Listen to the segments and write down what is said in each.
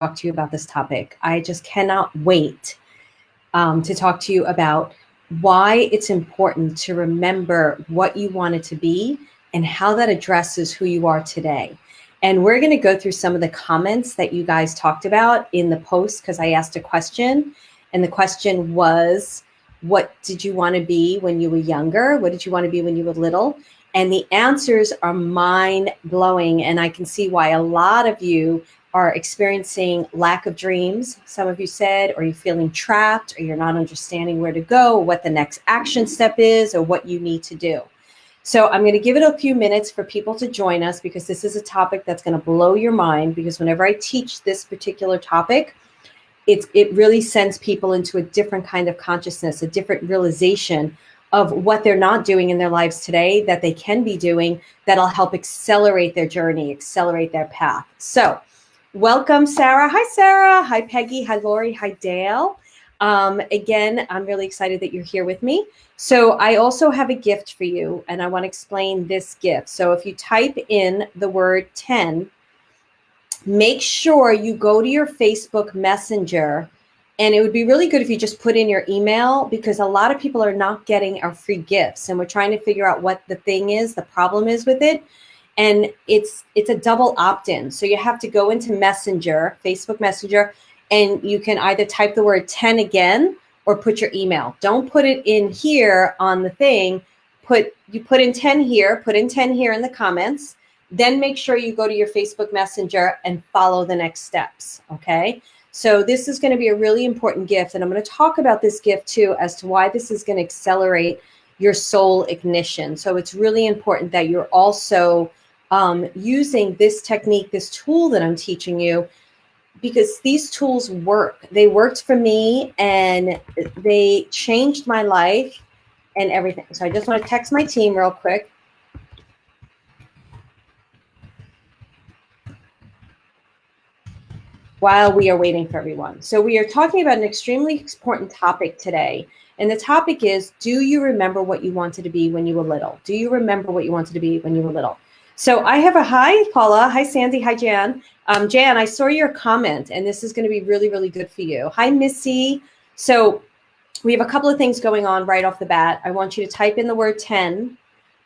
talk to you about this topic. I just cannot wait to talk to you about why it's important to remember what you wanted to be and how that addresses who you are today. And we're going to go through some of the comments that you guys talked about in the post because I asked a question. And the question was, what did you want to be when you were younger? What did you want to be when you were little? And the answers are mind-blowing. And I can see why a lot of you are experiencing lack of dreams, some of you said, or you're feeling trapped, or you're not understanding where to go, what the next action step is, or what you need to do. So I'm going to give it a few minutes for people to join us because this is a topic that's going to blow your mind, because whenever I teach this particular topic, it really sends people into a different kind of consciousness, a different realization of what they're not doing in their lives today that they can be doing that'll help accelerate their journey, accelerate their path. So welcome, Sarah. Hi, Sarah. Hi, Peggy. Hi, Lori. Hi, Dale. Again, I'm really excited that you're here with me. So I also have a gift for you, and I want to explain this gift. So if you type in the word 10, make sure you go to your Facebook Messenger, and it would be really good if you just put in your email, because a lot of people are not getting our free gifts, and we're trying to figure out what the thing is, the problem is with it. And it's a double opt-in. So you have to go into Messenger, Facebook Messenger, and you can either type the word 10 again or put your email. Don't put it in here on the thing. You put in 10 here, put in 10 here in the comments. Then make sure you go to your Facebook Messenger and follow the next steps, okay? So this is going to be a really important gift, and I'm going to talk about this gift too as to why this is going to accelerate your soul ignition. So it's really important that you're also using this technique, this tool that I'm teaching you, because these tools work. They worked for me, and they changed my life and everything. So I just want to text my team real quick. While we are waiting for everyone. So we are talking about an extremely important topic today. And the topic is, do you remember what you wanted to be when you were little? Do you remember what you wanted to be when you were little? So I have a hi, Paula. Hi, Sandy. Hi, Jan. Jan, I saw your comment, and this is going to be really, really good for you. Hi, Missy. So we have a couple of things going on right off the bat. I want you to type in the word 10.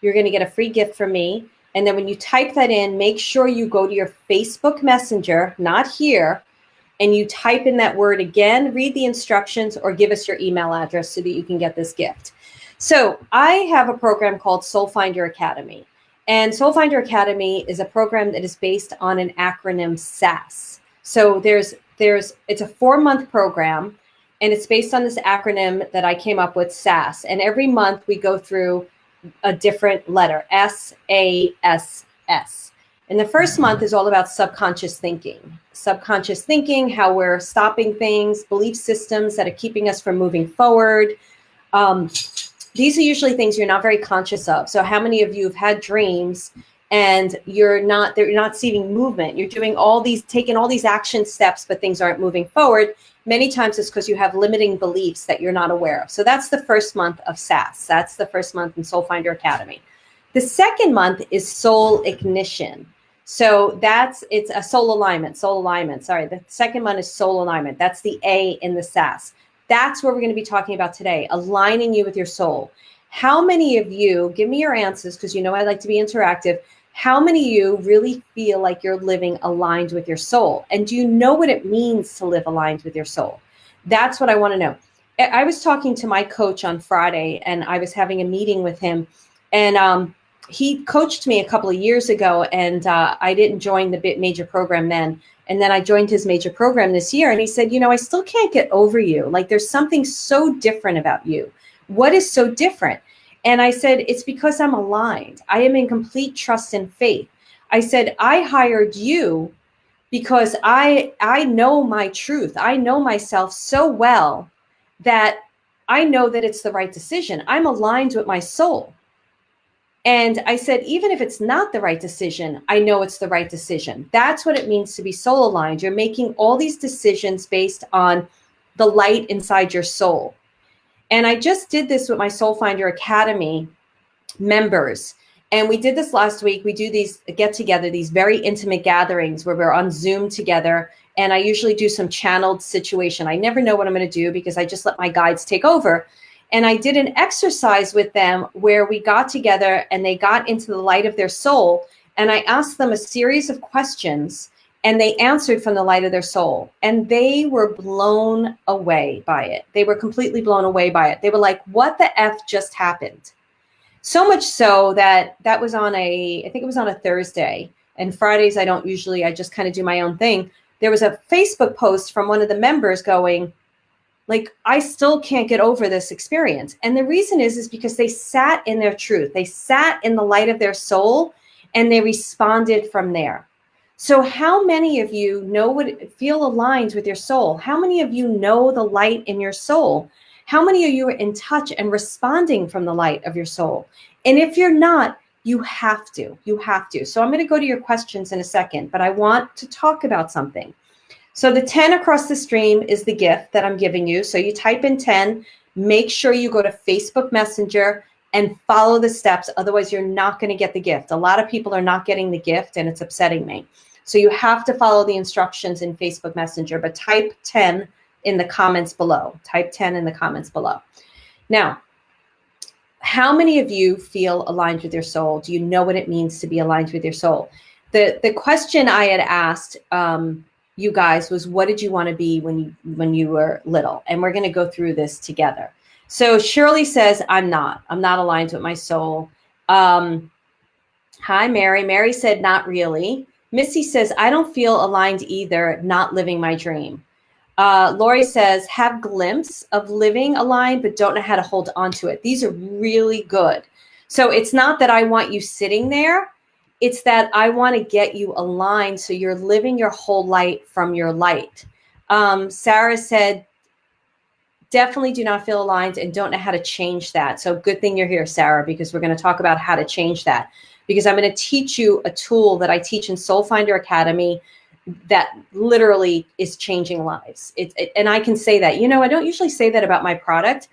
You're going to get a free gift from me. And then when you type that in, make sure you go to your Facebook Messenger, not here, and you type in that word again, read the instructions, or give us your email address so that you can get this gift. So I have a program called Soul Finder Academy. And Soul Finder Academy is a program that is based on an acronym SAS. So it's a 4-month program, and it's based on this acronym that I came up with, SAS. And every month we go through a different letter, SASS. And the first month is all about subconscious thinking. Subconscious thinking, how we're stopping things, belief systems that are keeping us from moving forward. These are usually things you're not very conscious of. So how many of you have had dreams and they're not seeing movement? You're taking all these action steps, but things aren't moving forward. Many times it's because you have limiting beliefs that you're not aware of. So that's the first month of SAS. That's the first month in Soul Finder Academy. The second month is Soul Ignition. So it's a soul alignment. Sorry, the second one is soul alignment. That's the A in the SAS. That's what we're going to be talking about today, aligning you with your soul. How many of you, give me your answers, because you know I like to be interactive. How many of you really feel like you're living aligned with your soul? And do you know what it means to live aligned with your soul? That's what I want to know. I was talking to my coach on Friday, and I was having a meeting with him, and he coached me a couple of years ago, and I didn't join the major program then. And then I joined his major program this year, and he said, I still can't get over you. Like, there's something so different about you. What is so different? And I said, it's because I'm aligned. I am in complete trust and faith. I said, I hired you because I know my truth. I know myself so well that I know that it's the right decision. I'm aligned with my soul. And I said, even if it's not the right decision, I know it's the right decision. That's what it means to be soul aligned. You're making all these decisions based on the light inside your soul. And I just did this with my Soul Finder Academy members. And we did this last week. We do these get together, these very intimate gatherings where we're on Zoom together. And I usually do some channeled situation. I never know what I'm going to do because I just let my guides take over. And I did an exercise with them where we got together and they got into the light of their soul. And I asked them a series of questions and they answered from the light of their soul. And they were blown away by it. They were completely blown away by it. They were like, what the F just happened? So much so that was on I think it was on a Thursday. And Fridays, I just kind of do my own thing. There was a Facebook post from one of the members going, like, I still can't get over this experience. And the reason is because they sat in their truth. They sat in the light of their soul and they responded from there. So how many of you feel aligned with your soul? How many of you know the light in your soul? How many of you are in touch and responding from the light of your soul? And if you're not, you have to. So I'm going to go to your questions in a second, but I want to talk about something. So the 10 across the stream is the gift that I'm giving you. So you type in 10, make sure you go to Facebook Messenger and follow the steps. Otherwise, you're not going to get the gift. A lot of people are not getting the gift and it's upsetting me. So you have to follow the instructions in Facebook Messenger, but type 10 in the comments below. Type 10 in the comments below. Now, how many of you feel aligned with your soul? Do you know what it means to be aligned with your soul? The question I had asked you guys was, what did you want to be when you were little? And we're going to go through this together. So Shirley says, I'm not aligned with my soul. Hi, Mary. Mary said, not really. Missy says, I don't feel aligned either, not living my dream. Lori says, have glimpse of living aligned, but don't know how to hold on to it. These are really good. So it's not that I want you sitting there. It's that I want to get you aligned so you're living your whole light from your light. Sarah said, definitely do not feel aligned and don't know how to change that. So good thing you're here, Sarah, because we're going to talk about how to change that. Because I'm going to teach you a tool that I teach in Soul Finder Academy that literally is changing lives. And I can say that, I don't usually say that about my product.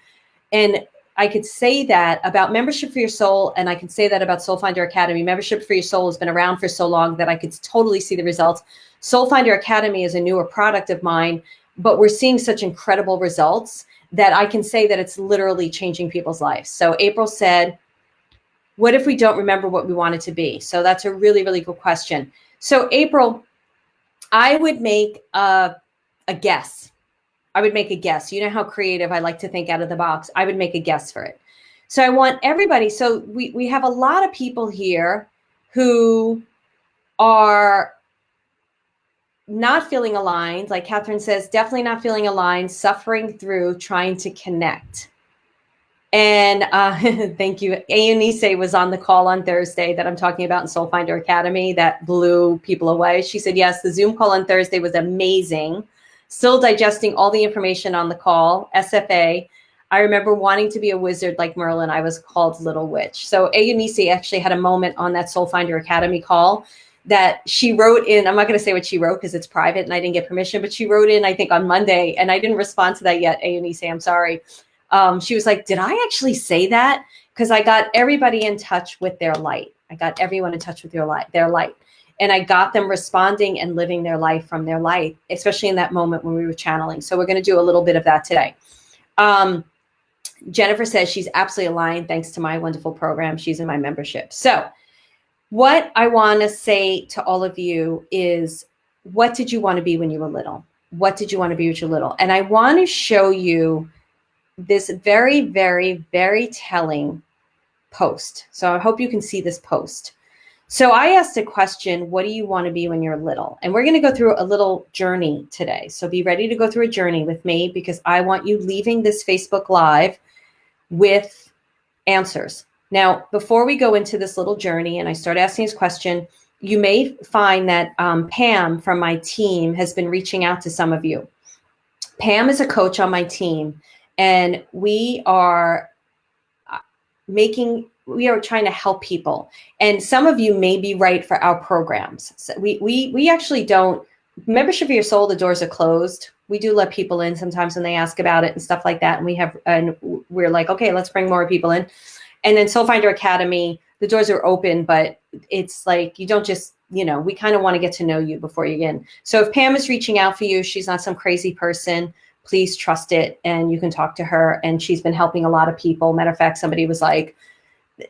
And I could say that about Membership for Your Soul. And I can say that about Soul Finder Academy. Membership for Your Soul has been around for so long that I could totally see the results. Soul Finder Academy is a newer product of mine, but we're seeing such incredible results that I can say that it's literally changing people's lives. So April said, what if we don't remember what we want it to be? So that's a really, really good question. So April, I would make a guess. I would make a guess. You know how creative I like to think out of the box. I would make a guess for it. So I want everybody. So we have a lot of people here who are not feeling aligned. Like Catherine says, definitely not feeling aligned, suffering through trying to connect. And thank you. Ayanise was on the call on Thursday that I'm talking about in Soul Finder Academy that blew people away. She said, yes, the Zoom call on Thursday was amazing. Still digesting all the information on the call. SFA. I remember wanting to be a wizard like Merlin. I was called Little Witch. So Ayanise actually had a moment on that Soul Finder Academy call that she wrote in. I'm not going to say what she wrote because it's private and I didn't get permission, but she wrote in, I think on Monday, and I didn't respond to that yet, Ayanise, I'm sorry. She was like, did I actually say that? Because I got everybody in touch with their light. I got everyone in touch with their light. And I got them responding and living their life from their light, especially in that moment when we were channeling. So we're going to do a little bit of that today. Jennifer says she's absolutely aligned thanks to my wonderful program. She's in my membership. So what I want to say to all of you is, what did you want to be when you were little? What did you want to be when you were little? And I want to show you this very, very, very telling post. So I hope you can see this post. So I asked a question, what do you want to be when you're little? And we're going to go through a little journey today. So be ready to go through a journey with me because I want you leaving this Facebook Live with answers. Now, before we go into this little journey and I start asking this question, you may find that Pam from my team has been reaching out to some of you. Pam is a coach on my team. And we are trying to help people. And some of you may be right for our programs. So we actually don't, Membership for Your Soul, the doors are closed. We do let people in sometimes when they ask about it and stuff like that. And we're like, okay, let's bring more people in. And then Soul Finder Academy, the doors are open, but it's like, you don't just, we kind of want to get to know you before you get in. So if Pam is reaching out for you, she's not some crazy person. Please trust it, and you can talk to her. And she's been helping a lot of people. Matter of fact, somebody was like,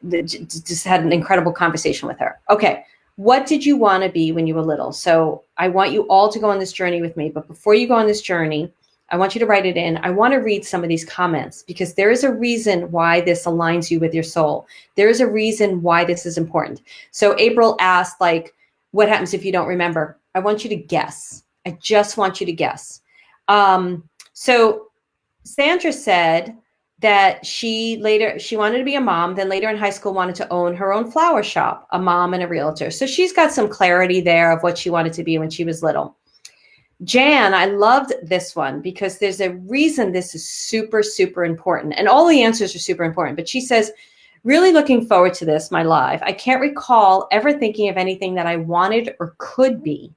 just had an incredible conversation with her. Okay. What did you want to be when you were little? So I want you all to go on this journey with me. But before you go on this journey, I want you to write it in. I want to read some of these comments because there is a reason why this aligns you with your soul. There is a reason why this is important. So April asked, like, what happens if you don't remember? I want you to guess. I just want you to guess. So Sandra said that she wanted to be a mom, then later in high school wanted to own her own flower shop, a mom and a realtor. So she's got some clarity there of what she wanted to be when she was little. Jan, I loved this one because there's a reason this is super, super important. And all the answers are super important. But she says, really looking forward to this, my life. I can't recall ever thinking of anything that I wanted or could be.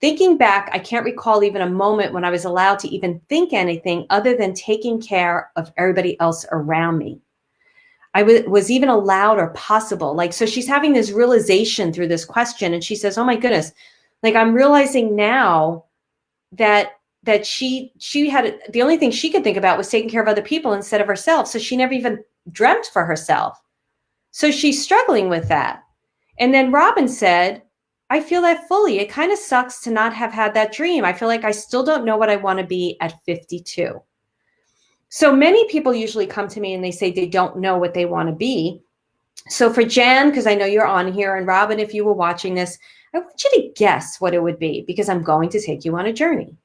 Thinking back, I can't recall even a moment when I was allowed to even think anything other than taking care of everybody else around me. I was even allowed or possible. Like, so she's having this realization through this question. And she says, oh my goodness, like I'm realizing now that she had, the only thing she could think about was taking care of other people instead of herself. So she never even dreamt for herself. So she's struggling with that. And then Robin said, I feel that fully. It kind of sucks to not have had that dream. I feel like I still don't know what I want to be at 52. So many people usually come to me and they say they don't know what they want to be. So for Jan, because I know you're on here, and Robin, if you were watching this, I want you to guess what it would be because I'm going to take you on a journey.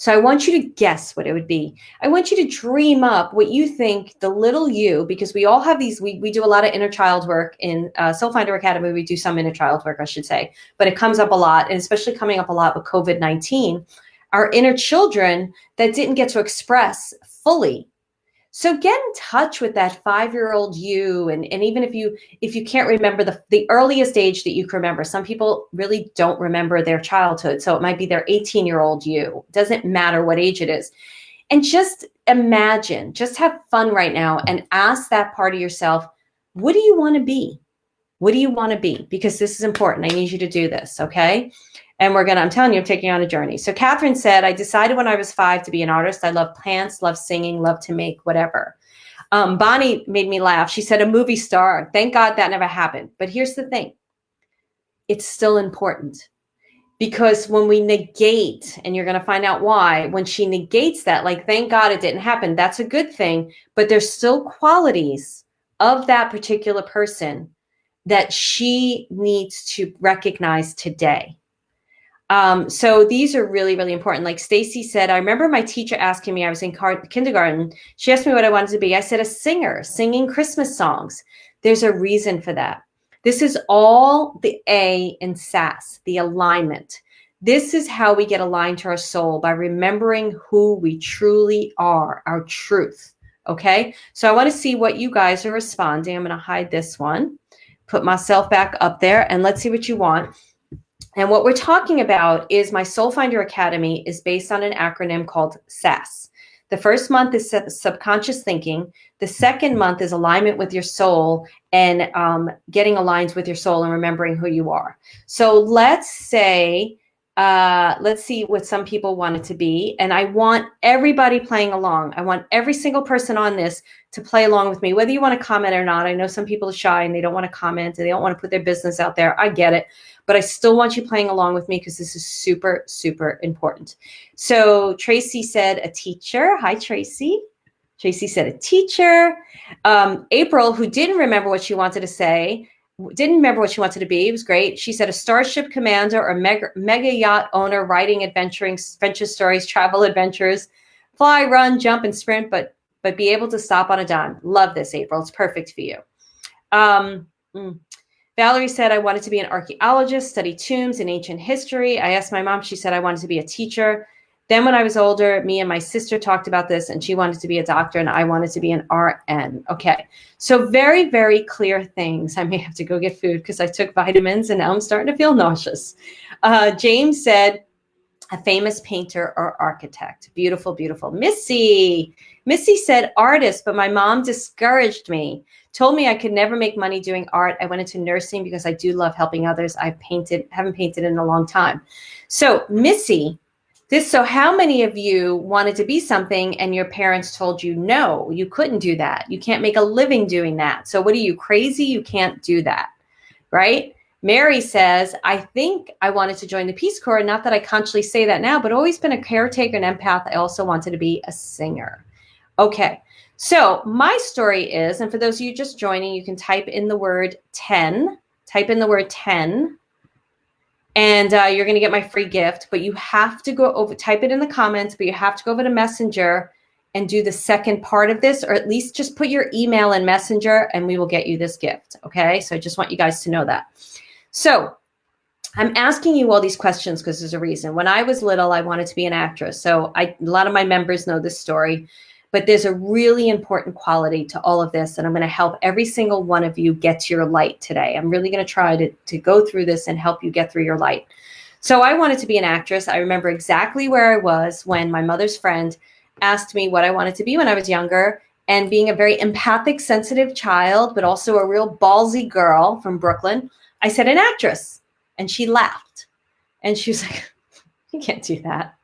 So I want you to guess what it would be. I want you to dream up what you think the little you, because we all have these, we do a lot of inner child work in Soul Finder Academy. We do some inner child work, I should say, but it comes up a lot, and especially coming up a lot with COVID-19, our inner children that didn't get to express fully. So get in touch with that 5-year-old you. And even if you can't remember the earliest age that you can remember, some people really don't remember their childhood. So it might be their 18-year-old you. Doesn't matter what age it is. And just imagine, just have fun right now and ask that part of yourself, what do you want to be? What do you want to be? Because this is important. I need you to do this, okay? And I'm telling you, I'm taking you on a journey. So Catherine said, I decided when I was 5 to be an artist. I love plants, love singing, love to make whatever. Bonnie made me laugh. She said a movie star. Thank God that never happened. But here's the thing. It's still important. Because when we negate, and you're going to find out why, when she negates that, like, thank God it didn't happen, that's a good thing. But there's still qualities of that particular person that she needs to recognize today. So these are really, really important. Like Stacy said, I remember my teacher asking me, I was in kindergarten. She asked me what I wanted to be. I said, a singer, singing Christmas songs. There's a reason for that. This is all the A in SAS, the alignment. This is how we get aligned to our soul, by remembering who we truly are, our truth. Okay. So I want to see what you guys are responding. I'm going to hide this one, put myself back up there, and let's see what you want. And what we're talking about is my Soul Finder Academy is based on an acronym called SAS. The first month is subconscious thinking. The second month is alignment with your soul, and getting aligned with your soul and remembering who you are. So let's see what some people want it to be. And I want everybody playing along. I want every single person on this to play along with me, whether you want to comment or not. I know some people are shy and they don't want to comment and they don't want to put their business out there. I get it. But I still want you playing along with me because this is super, super important. So Tracy said a teacher. Hi, Tracy. Tracy said a teacher. April, who didn't remember what she wanted to say, didn't remember what she wanted to be. It was great. She said a starship commander or mega yacht owner, writing adventure stories, travel adventures, fly, run, jump, and sprint, but be able to stop on a dime. Love this, April. It's perfect for you. Valerie said, I wanted to be an archaeologist, study tombs and ancient history. I asked my mom, she said I wanted to be a teacher. Then when I was older, me and my sister talked about this, and she wanted to be a doctor and I wanted to be an RN. Okay. So very, very clear things. I may have to go get food because I took vitamins and now I'm starting to feel nauseous. James said, a famous painter or architect. Beautiful, beautiful. Missy said artist, but my mom discouraged me, told me I could never make money doing art. I went into nursing because I do love helping others. Haven't painted in a long time. So Missy, so how many of you wanted to be something and your parents told you, no, you couldn't do that. You can't make a living doing that. So what are you, crazy? You can't do that, right? Mary says, I think I wanted to join the Peace Corps. Not that I consciously say that now, but always been a caretaker and empath. I also wanted to be a singer. Okay, so my story is, and for those of you just joining, you can type in the word 10, and you're going to get my free gift, but you have to go over, type it in the comments, but you have to go over to Messenger and do the second part of this, or at least just put your email in Messenger and we will get you this gift. Okay, so I just want you guys to know that. So I'm asking you all these questions because there's a reason. When I was little, I wanted to be an actress. So a lot of my members know this story, but there's a really important quality to all of this. And I'm going to help every single one of you get to your light today. I'm really going to try to go through this and help you get through your light. So I wanted to be an actress. I remember exactly where I was when my mother's friend asked me what I wanted to be when I was younger. And being a very empathic, sensitive child, but also a real ballsy girl from Brooklyn, I said an actress. And she laughed. And she was like, you can't do that.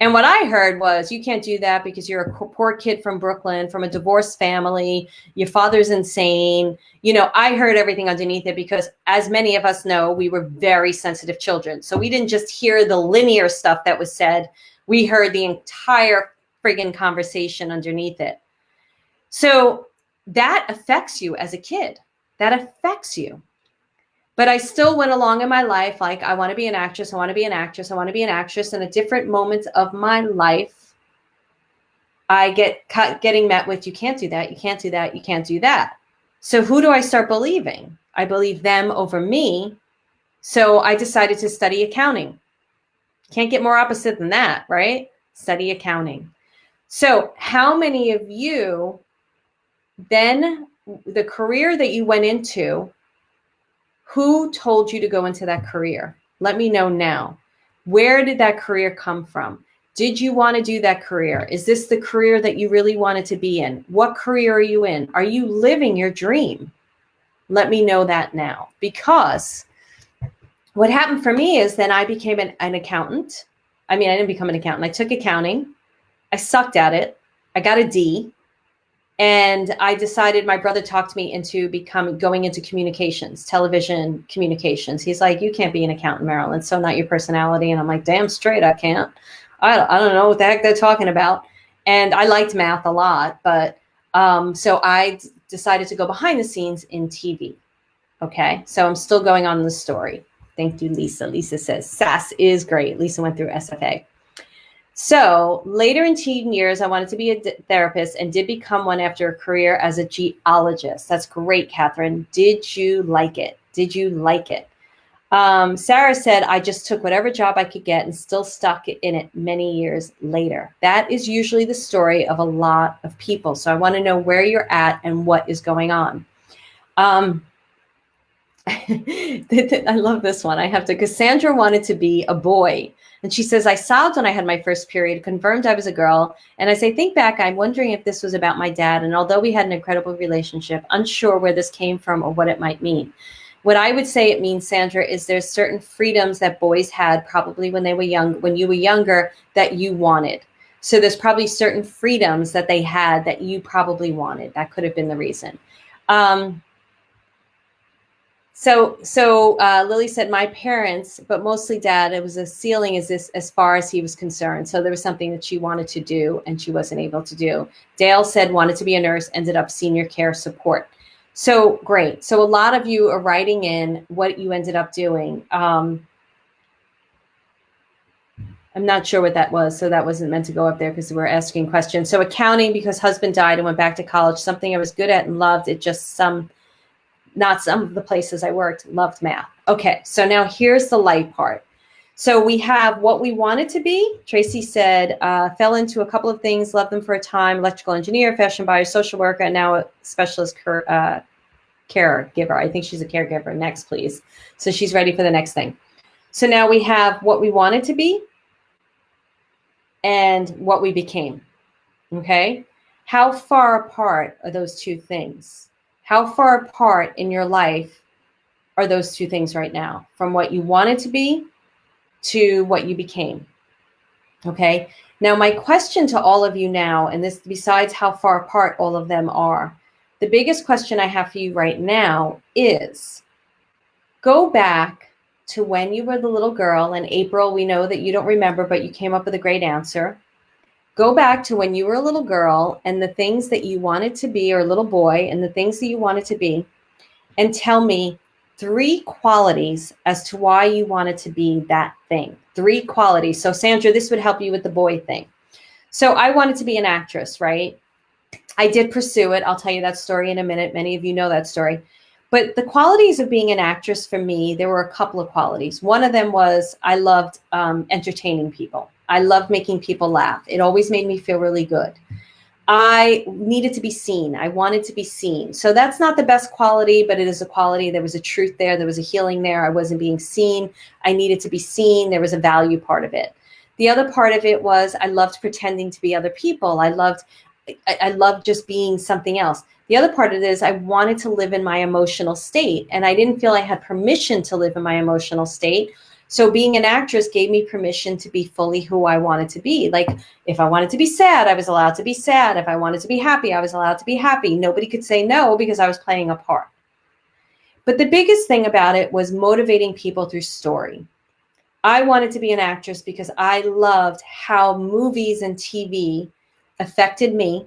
And what I heard was, you can't do that because you're a poor kid from Brooklyn, from a divorced family. Your father's insane. You know, I heard everything underneath it because, as many of us know, we were very sensitive children. So we didn't just hear the linear stuff that was said. We heard the entire friggin' conversation underneath it. So that affects you as a kid. That affects you. But I still went along in my life like, I want to be an actress, I want to be an actress, I want to be an actress. And at different moments of my life, I getting met with, you can't do that, you can't do that, you can't do that. So who do I start believing? I believe them over me. So I decided to study accounting. Can't get more opposite than that, right? Study accounting. So how many of you then, the career that you went into, who told you to go into that career? Let me know now. Where did that career come from? Did you want to do that career? Is this the career that you really wanted to be in? What career are you in? Are you living your dream? Let me know that now. Because what happened for me is then I became an accountant. I mean, I didn't become an accountant. I took accounting. I sucked at it. I got a D. And I decided, my brother talked me into going into communications, television communications. He's like, you can't be an accountant, Marilyn. So not your personality. And I'm like, damn straight, I can't. I don't know what the heck they're talking about. And I liked math a lot. But so I decided to go behind the scenes in TV. Okay. So I'm still going on the story. Thank you, Lisa. Lisa says, SAS is great. Lisa went through SFA. So later in teen years, I wanted to be a therapist and did become one after a career as a geologist. That's great, Catherine. Did you like it? Did you like it? Sarah said, I just took whatever job I could get and still stuck in it many years later. That is usually the story of a lot of people. So I want to know where you're at and what is going on. I love this one. I have to, Cassandra wanted to be a boy. And she says, I sobbed when I had my first period, confirmed I was a girl. And as I think back, I'm wondering if this was about my dad. And although we had an incredible relationship, unsure where this came from or what it might mean. What I would say it means, Sandra, is there's certain freedoms that boys had probably when they were young, when you were younger, that you wanted. So there's probably certain freedoms that they had that you probably wanted. That could have been the reason. So Lily said, my parents, but mostly dad, it was a ceiling as far as he was concerned. So there was something that she wanted to do and she wasn't able to do. Dale said, wanted to be a nurse, ended up senior care support. So great. So a lot of you are writing in what you ended up doing. I'm not sure what that was. So that wasn't meant to go up there because we're asking questions. So accounting, because husband died and went back to college, something I was good at and loved. It just not some of the places I worked, loved math. Okay, so now here's the light part. So we have what we wanted to be. Tracy said, fell into a couple of things, loved them for a time, electrical engineer, fashion buyer, social worker, and now a specialist caregiver. I think she's a caregiver. Next, please. So she's ready for the next thing. So now we have what we wanted to be, and what we became. Okay? How far apart are those two things? How far apart in your life are those two things right now, from what you wanted to be to what you became? Okay. Now, my question to all of you now, and this besides how far apart all of them are, the biggest question I have for you right now is go back to when you were the little girl. And April, we know that you don't remember, but you came up with a great answer. Go back to when you were a little girl and the things that you wanted to be, or a little boy, and the things that you wanted to be, and tell me 3 qualities as to why you wanted to be that thing. 3 qualities. So Sandra, this would help you with the boy thing. So I wanted to be an actress, right? I did pursue it. I'll tell you that story in a minute. Many of you know that story. But the qualities of being an actress for me, there were a couple of qualities. One of them was I loved entertaining people. I loved making people laugh. It always made me feel really good. I needed to be seen. I wanted to be seen. So that's not the best quality, but it is a quality. There was a truth there. There was a healing there. I wasn't being seen. I needed to be seen. There was a value part of it. The other part of it was I loved pretending to be other people. I loved just being something else. The other part of it is I wanted to live in my emotional state, and I didn't feel I had permission to live in my emotional state. So being an actress gave me permission to be fully who I wanted to be. Like if I wanted to be sad, I was allowed to be sad. If I wanted to be happy, I was allowed to be happy. Nobody could say no because I was playing a part. But the biggest thing about it was motivating people through story. I wanted to be an actress because I loved how movies and TV affected me,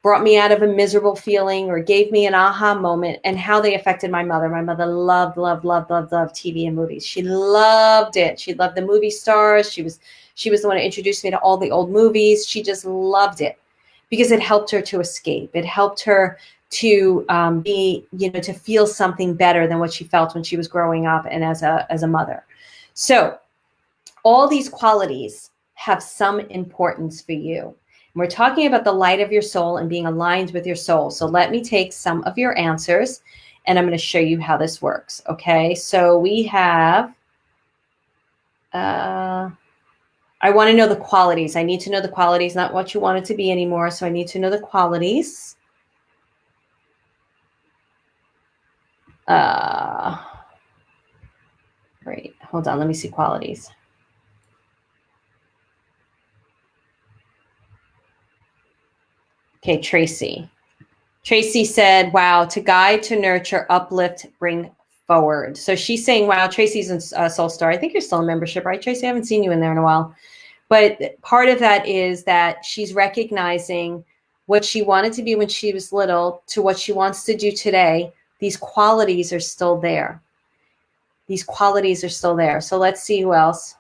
brought me out of a miserable feeling, or gave me an aha moment, and how they affected my mother. My mother loved TV and movies. She loved it. She loved the movie stars. She was the one who introduced me to all the old movies. She just loved it because it helped her to escape. It helped her to to feel something better than what she felt when she was growing up and as a mother. So all these qualities have some importance for you. We're talking about the light of your soul and being aligned with your soul. So let me take some of your answers and I'm going to show you how this works. Okay. So we have, I want to know the qualities. I need to know the qualities, not what you want it to be anymore. So I need to know the qualities. Great. Hold on. Let me see qualities. Okay, Tracy. Tracy said, wow, to guide, to nurture, uplift, bring forward. So she's saying, wow, Tracy's in Soul Star. I think you're still in membership, right, Tracy? I haven't seen you in there in a while. But part of that is that she's recognizing what she wanted to be when she was little to what she wants to do today. These qualities are still there. These qualities are still there. So let's see who else.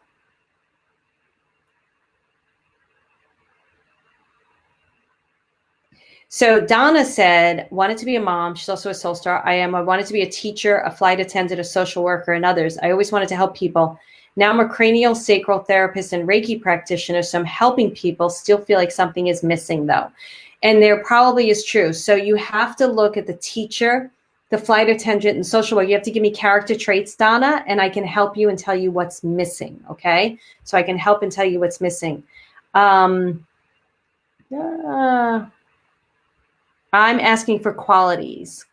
So Donna said, wanted to be a mom. She's also a soul star. I wanted to be a teacher, a flight attendant, a social worker, and others. I always wanted to help people. Now I'm a cranial sacral therapist and Reiki practitioner. So I'm helping people, still feel like something is missing though. And there probably is true. So you have to look at the teacher, the flight attendant, and social worker. You have to give me character traits, Donna, and I can help you and tell you what's missing. Okay. So I can help and tell you what's missing. I'm asking for qualities.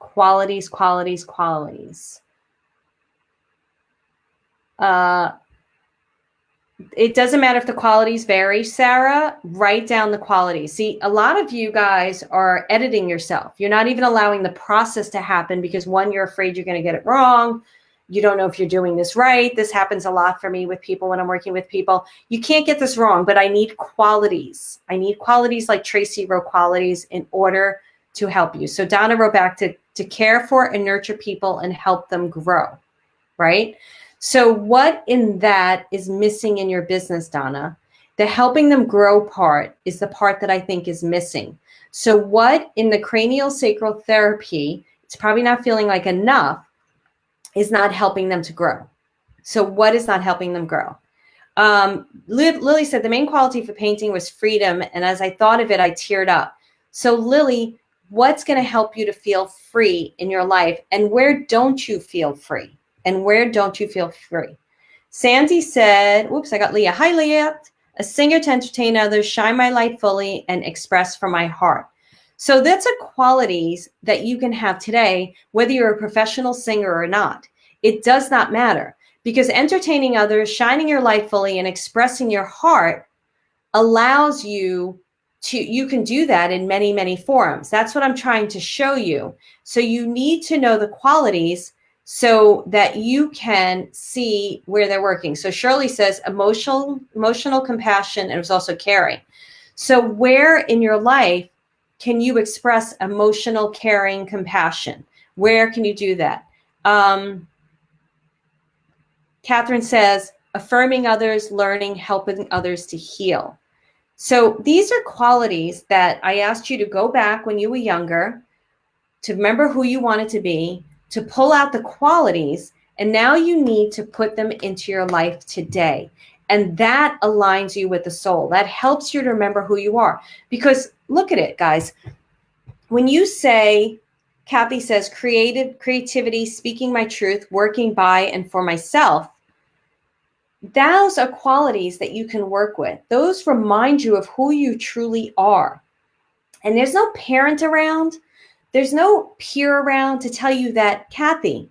It doesn't matter if the qualities vary, Sarah. Write down the qualities. See, a lot of you guys are editing yourself. You're not even allowing the process to happen because, one, you're afraid you're going to get it wrong. You don't know if you're doing this right. This happens a lot for me with people when I'm working with people. You can't get this wrong, but I need qualities. I need qualities like Tracy wrote qualities in order to help you. So Donna wrote back to care for and nurture people and help them grow, right? So what in that is missing in your business, Donna? The helping them grow part is the part that I think is missing. So what in the cranial sacral therapy, it's probably not feeling like enough, is not helping them to grow. So what is not helping them grow? Lily said the main quality for painting was freedom. And as I thought of it, I teared up. So Lily, what's going to help you to feel free in your life? And where don't you feel free? And where don't you feel free? Sandy said, oops, I got Leah. Hi, Leah. a singer to entertain others, shine my light fully, and express from my heart. So that's a qualities that you can have today, whether you're a professional singer or not. It does not matter, because entertaining others, shining your light fully, and expressing your heart allows you to, you can do that in many, many forms. That's what I'm trying to show you. So you need to know the qualities so that you can see where they're working. So Shirley says emotional compassion, and it was also caring. So where in your life can you express emotional, caring, compassion? Where can you do that? Catherine says, affirming others, learning, helping others to heal. So these are qualities that I asked you to go back when you were younger, to remember who you wanted to be, to pull out the qualities, and now you need to put them into your life today. And that aligns you with the soul. That helps you to remember who you are. Because look at it, guys. When you say, Kathy says, creativity, speaking my truth, working by and for myself, those are qualities that you can work with. Those remind you of who you truly are. And there's no parent around, there's no peer around to tell you that, Kathy,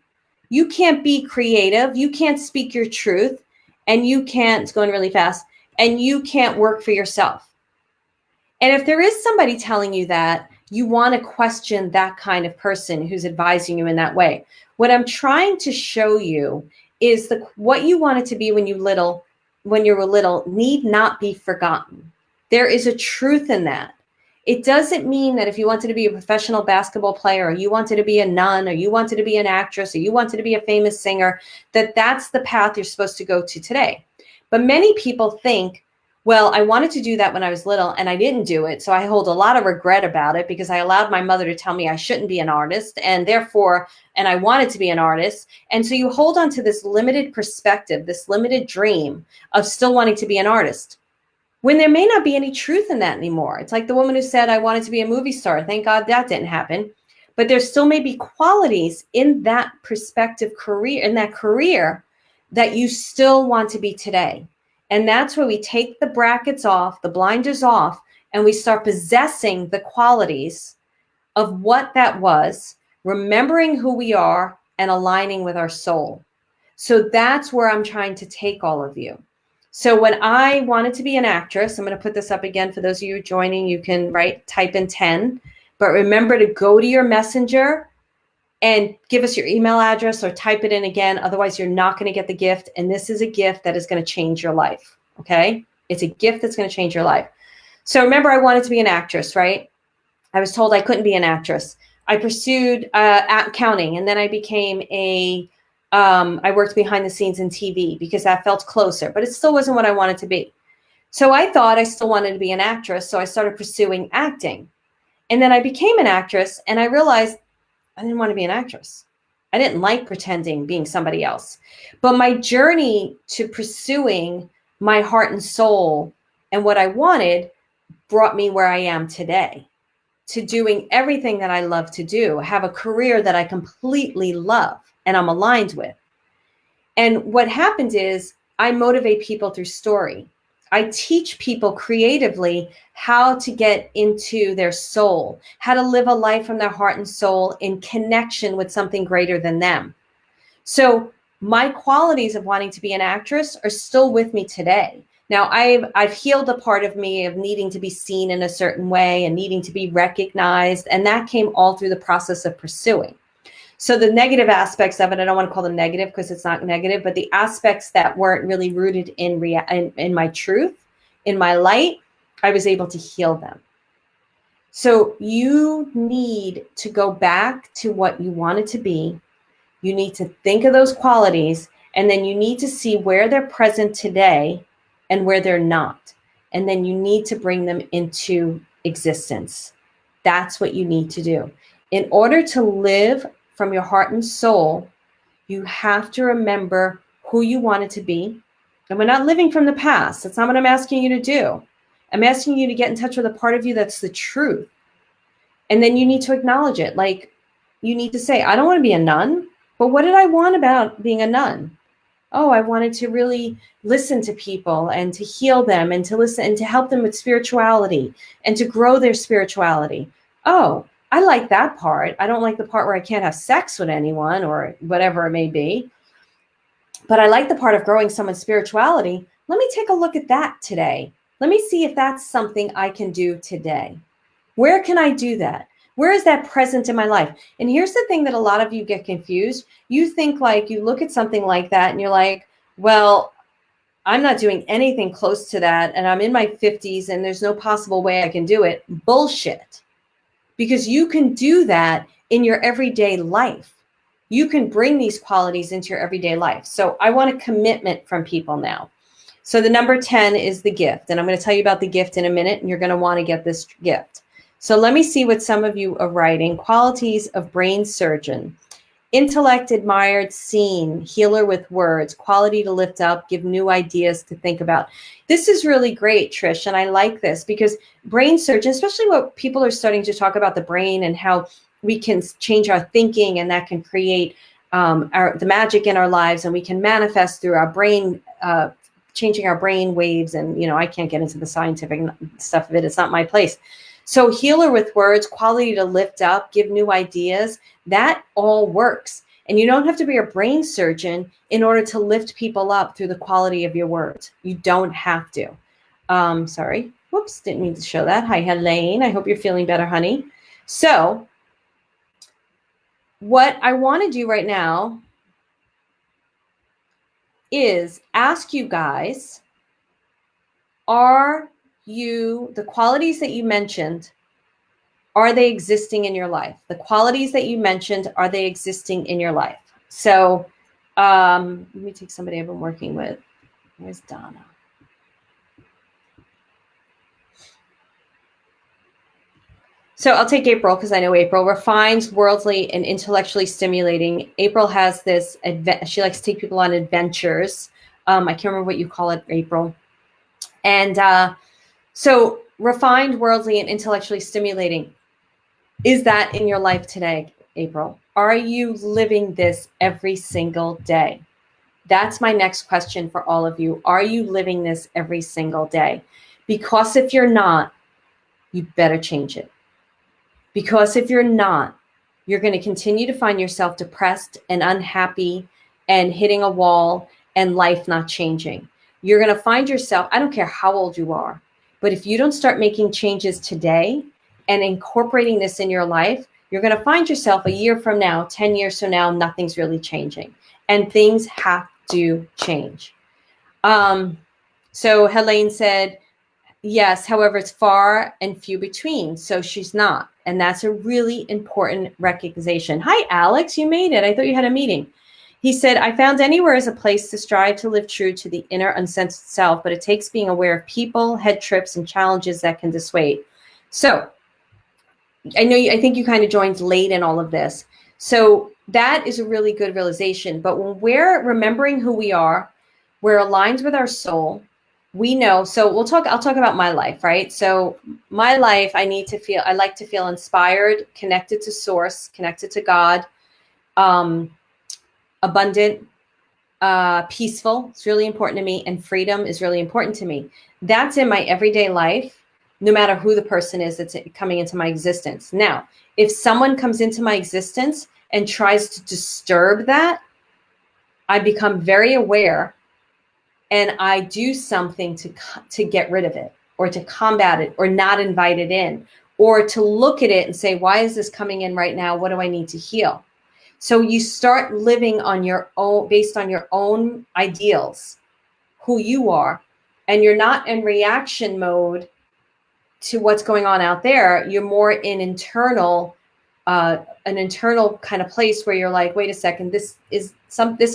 you can't be creative, you can't speak your truth, and you can't, it's going really fast, and you can't work for yourself. And if there is somebody telling you that, you want to question that kind of person who's advising you in that way. What I'm trying to show you is what you wanted to be when you were little need not be forgotten. There is a truth in that. It doesn't mean that if you wanted to be a professional basketball player, or you wanted to be a nun, or you wanted to be an actress, or you wanted to be a famous singer, that that's the path you're supposed to go to today. But many people think, well, I wanted to do that when I was little and I didn't do it. So I hold a lot of regret about it because I allowed my mother to tell me I shouldn't be an artist, and therefore, and I wanted to be an artist. And so you hold on to this limited perspective, this limited dream of still wanting to be an artist, when there may not be any truth in that anymore. It's like the woman who said, I wanted to be a movie star. Thank God that didn't happen. But there still may be qualities in that prospective career, in that career, that you still want to be today. And that's where we take the brackets off, the blinders off, and we start possessing the qualities of what that was, remembering who we are and aligning with our soul. So that's where I'm trying to take all of you. So when I wanted to be an actress, I'm going to put this up again for those of you joining. You can type in 10, but remember to go to your messenger and give us your email address or type it in again. Otherwise, you're not going to get the gift. And this is a gift that is going to change your life. Okay. It's a gift that's going to change your life. So remember, I wanted to be an actress, right? I was told I couldn't be an actress. I pursued accounting, and then I became I worked behind the scenes in TV because that felt closer, but it still wasn't what I wanted to be. So I thought I still wanted to be an actress. So I started pursuing acting. And then I became an actress, and I realized I didn't want to be an actress. I didn't like pretending, being somebody else. But my journey to pursuing my heart and soul and what I wanted brought me where I am today, to doing everything that I love to do, have a career that I completely love and I'm aligned with. And what happens is I motivate people through story. I teach people creatively how to get into their soul, how to live a life from their heart and soul in connection with something greater than them. So my qualities of wanting to be an actress are still with me today. Now, I've healed a part of me of needing to be seen in a certain way and needing to be recognized. And that came all through the process of pursuing. So the negative aspects of it, I don't want to call them negative because it's not negative, but the aspects that weren't really rooted in my truth, in my light, I was able to heal them. So you need to go back to what you wanted to be. You need to think of those qualities, and then you need to see where they're present today and where they're not. And then you need to bring them into existence. That's what you need to do. In order to live from your heart and soul, you have to remember who you wanted to be. And we're not living from the past. That's not what I'm asking you to do. I'm asking you to get in touch with a part of you that's the truth. And then you need to acknowledge it. Like, you need to say, I don't want to be a nun, but what did I want about being a nun? Oh, I wanted to really listen to people and to heal them and to listen and to help them with spirituality and to grow their spirituality. Oh, I like that part. I don't like the part where I can't have sex with anyone or whatever it may be. But I like the part of growing someone's spirituality. Let me take a look at that today. Let me see if that's something I can do today. Where can I do that? Where is that present in my life? And here's the thing that a lot of you get confused. You think like you look at something like that and you're like, well, I'm not doing anything close to that. And I'm in my 50s and there's no possible way I can do it. Bullshit. Because you can do that in your everyday life. You can bring these qualities into your everyday life. So I want a commitment from people now. So the number 10 is the gift. And I'm going to tell you about the gift in a minute, and you're going to want to get this gift. So let me see what some of you are writing. Qualities of brain surgeon. Intellect admired, seen, healer with words, quality to lift up, give new ideas to think about. This is really great, Trish, and I like this because brain surgeon, especially what people are starting to talk about the brain and how we can change our thinking, and that can create the magic in our lives, and we can manifest through our brain, changing our brain waves. And, you know, I can't get into the scientific stuff of it. It's not my place. So healer with words, quality to lift up, give new ideas, that all works. And you don't have to be a brain surgeon in order to lift people up through the quality of your words. You don't have to. Sorry. Whoops, didn't mean to show that. Hi, Helene. I hope you're feeling better, honey. So what I want to do right now is ask you guys, are you, the qualities that you mentioned, are they existing in your life? The qualities that you mentioned, are they existing in your life? So let me take somebody I've been working with. Where's Donna? So I'll take April because I know April. Refined, worldly, and intellectually stimulating. April has this, she likes to take people on adventures. I can't remember what you call it, April. And so refined, worldly, and intellectually stimulating. Is that in your life today, April? Are you living this every single day? That's my next question for all of you. Are you living this every single day? Because if you're not, you better change it. Because if you're not, you're going to continue to find yourself depressed and unhappy and hitting a wall and life not changing. You're going to find yourself, I don't care how old you are, but if you don't start making changes today and incorporating this in your life, you're going to find yourself a year from now, 10 years from now, nothing's really changing. And things have to change. So Helene said, yes, however, it's far and few between. So she's not. And that's a really important recognition. Hi, Alex, you made it. I thought you had a meeting. He said, I found anywhere as a place to strive to live true to the inner uncensored self, but it takes being aware of people, head trips, and challenges that can dissuade. So I think you kind of joined late in all of this. So that is a really good realization. But when we're remembering who we are, we're aligned with our soul. We know, so I'll talk about my life, right? So my life, I like to feel inspired, connected to source, connected to God, abundant, peaceful. It's really important to me. And freedom is really important to me. That's in my everyday life, no matter who the person is that's coming into my existence. Now, if someone comes into my existence and tries to disturb that, I become very aware and I do something to get rid of it or to combat it or not invite it in or to look at it and say, why is this coming in right now? What do I need to heal? So you start living on your own, based on your own ideals, who you are, and you're not in reaction mode to what's going on out there. You're more in an internal kind of place where you're like, wait a second, this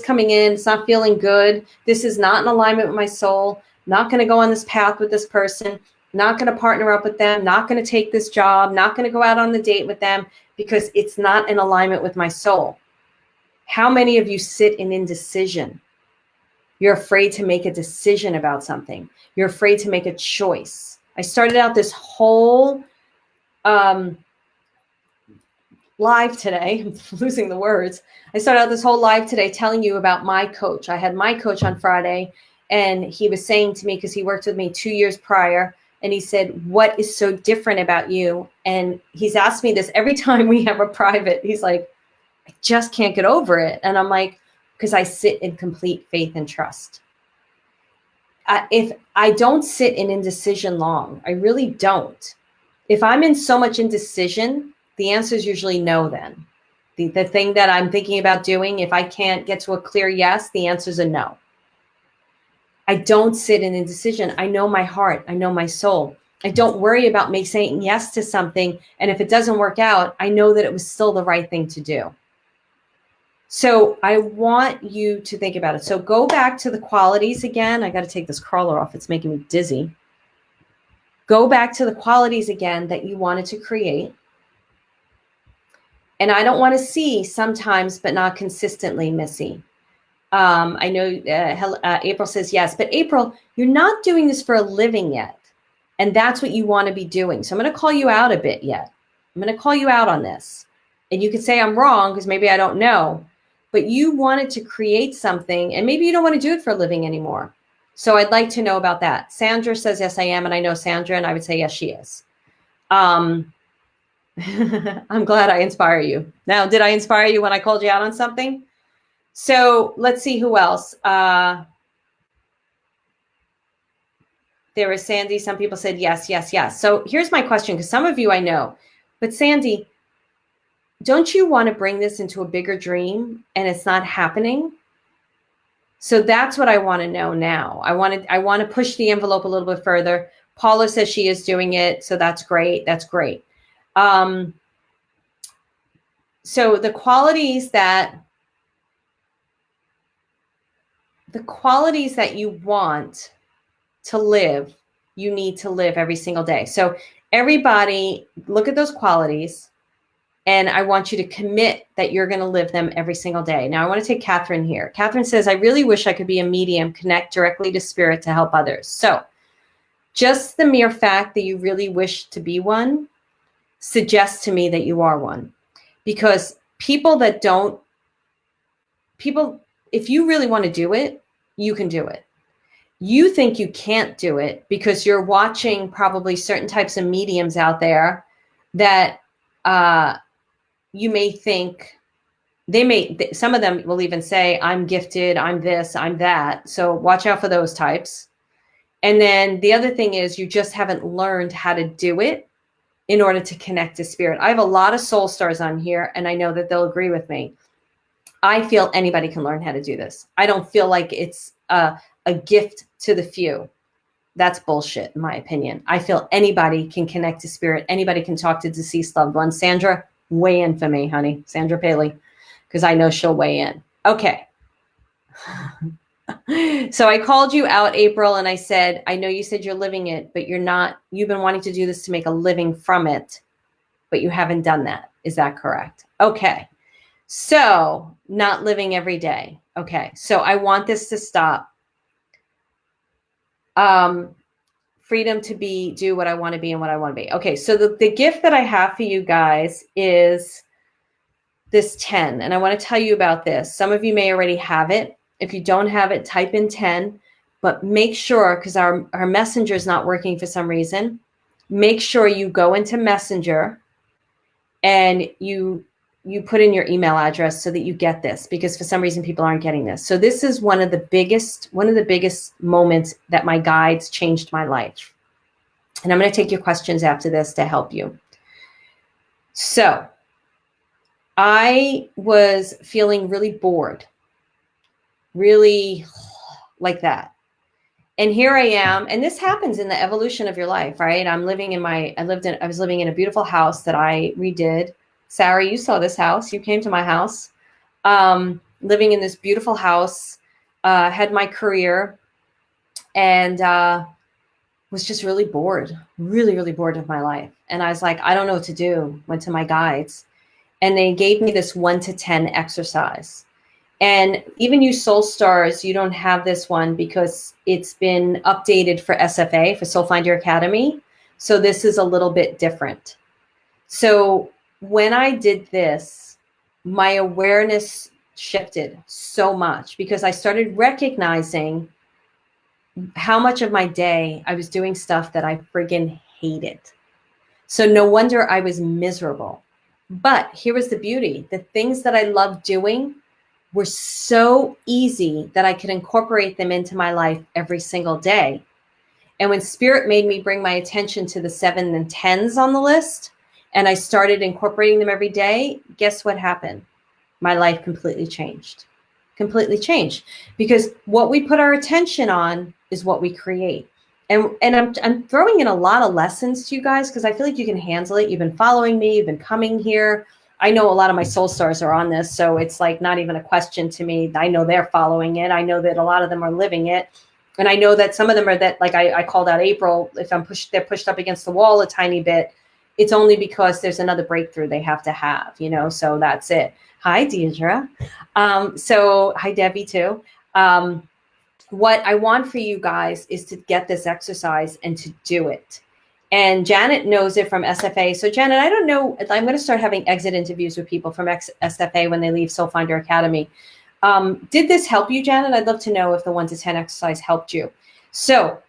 coming in, it's not feeling good. This is not in alignment with my soul. Not going to go on this path with this person, not going to partner up with them, not going to take this job, not going to go out on the date with them because it's not in alignment with my soul. How many of you sit in indecision? You're afraid to make a decision about something. You're afraid to make a choice. I started out this whole live today. I'm losing the words. I started out this whole live today telling you about my coach. I had my coach on Friday, and he was saying to me, because he worked with me 2 years prior, and he said, what is so different about you? And he's asked me this every time we have a private. He's like, I just can't get over it. And I'm like, because I sit in complete faith and trust. If I don't sit in indecision long, I really don't. If I'm in so much indecision, the answer is usually no then. The thing that I'm thinking about doing, if I can't get to a clear yes, the answer is a no. I don't sit in indecision. I know my heart. I know my soul. I don't worry about me saying yes to something. And if it doesn't work out, I know that it was still the right thing to do. So I want you to think about it. So go back to the qualities again. I got to take this crawler off. It's making me dizzy. Go back to the qualities again that you wanted to create. And I don't want to see sometimes, but not consistently, Missy. I know April says yes, but April, you're not doing this for a living yet. And that's what you want to be doing. So I'm going to call you out a bit yet. I'm going to call you out on this. And you could say I'm wrong because maybe I don't know. But you wanted to create something, and maybe you don't want to do it for a living anymore. So I'd like to know about that. Sandra says, yes, I am. And I know Sandra, and I would say, yes, she is. I'm glad I inspire you. Now, did I inspire you when I called you out on something? So let's see who else. There was Sandy. Some people said yes, yes, yes. So here's my question, because some of you I know. But Sandy, don't you want to bring this into a bigger dream and it's not happening? So that's what I want to know now. I want to push the envelope a little bit further. Paula says she is doing it. So that's great. That's great. So the qualities that you want to live, you need to live every single day. So everybody look at those qualities, and I want you to commit that you're going to live them every single day. Now I want to take Catherine here. Catherine says, I really wish I could be a medium, connect directly to spirit to help others. So just the mere fact that you really wish to be one suggests to me that you are one. Because if you really want to do it, you can do it. You think you can't do it because you're watching probably certain types of mediums out there that you may think some of them will even say, I'm gifted, I'm this, I'm that. So watch out for those types. And then the other thing is you just haven't learned how to do it in order to connect to spirit. I have a lot of soul stars on here, and I know that they'll agree with me. I feel anybody can learn how to do this. I don't feel like it's a gift to the few. That's bullshit, in my opinion. I feel anybody can connect to spirit. Anybody can talk to deceased loved ones. Sandra, weigh in for me, honey. Sandra Paley, because I know she'll weigh in. Okay. So I called you out, April, and I said, I know you said you're living it, but you're not. You've been wanting to do this to make a living from it, but you haven't done that. Is that correct? Okay. So not living every day. Okay. So I want this to stop. Freedom to do what I want to be and what I want to be. Okay. So the gift that I have for you guys is this 10. And I want to tell you about this. Some of you may already have it. If you don't have it, type in 10, but make sure, because our messenger is not working for some reason, make sure you go into Messenger and you put in your email address so that you get this, because for some reason people aren't getting this. So this is one of the biggest moments that my guides changed my life. And I'm going to take your questions after this to help you. So I was feeling really bored, really like that. And here I am, and this happens in the evolution of your life, right? I was living in a beautiful house that I redid. Sarah, you saw this house. You came to my house. Living in this beautiful house, had my career, and was just really bored, really, really bored of my life. And I was like, I don't know what to do. Went to my guides, and they gave me this 1 to 10 exercise. And even you soul stars, you don't have this one because it's been updated for SFA, for Soul Finder Academy. So this is a little bit different. So when I did this, my awareness shifted so much because I started recognizing how much of my day I was doing stuff that I friggin' hated. So no wonder I was miserable. But here was the beauty. The things that I loved doing were so easy that I could incorporate them into my life every single day. And when Spirit made me bring my attention to the 7 and 10s on the list, and I started incorporating them every day, guess what happened? My life completely changed. Completely changed. Because what we put our attention on is what we create. And I'm throwing in a lot of lessons to you guys because I feel like you can handle it. You've been following me, you've been coming here. I know a lot of my soul stars are on this, so it's like not even a question to me. I know they're following it. I know that a lot of them are living it. And I know that some of them are that, like I called out April, if they're pushed up against the wall a tiny bit, it's only because there's another breakthrough they have to have, so that's it. Hi, Deidre. So hi, Debbie, too. What I want for you guys is to get this exercise and to do it. And Janet knows it from SFA. So Janet, I don't know, I'm going to start having exit interviews with people from SFA when they leave Soul Finder Academy. Did this help you, Janet? I'd love to know if the 1 to 10 exercise helped you. So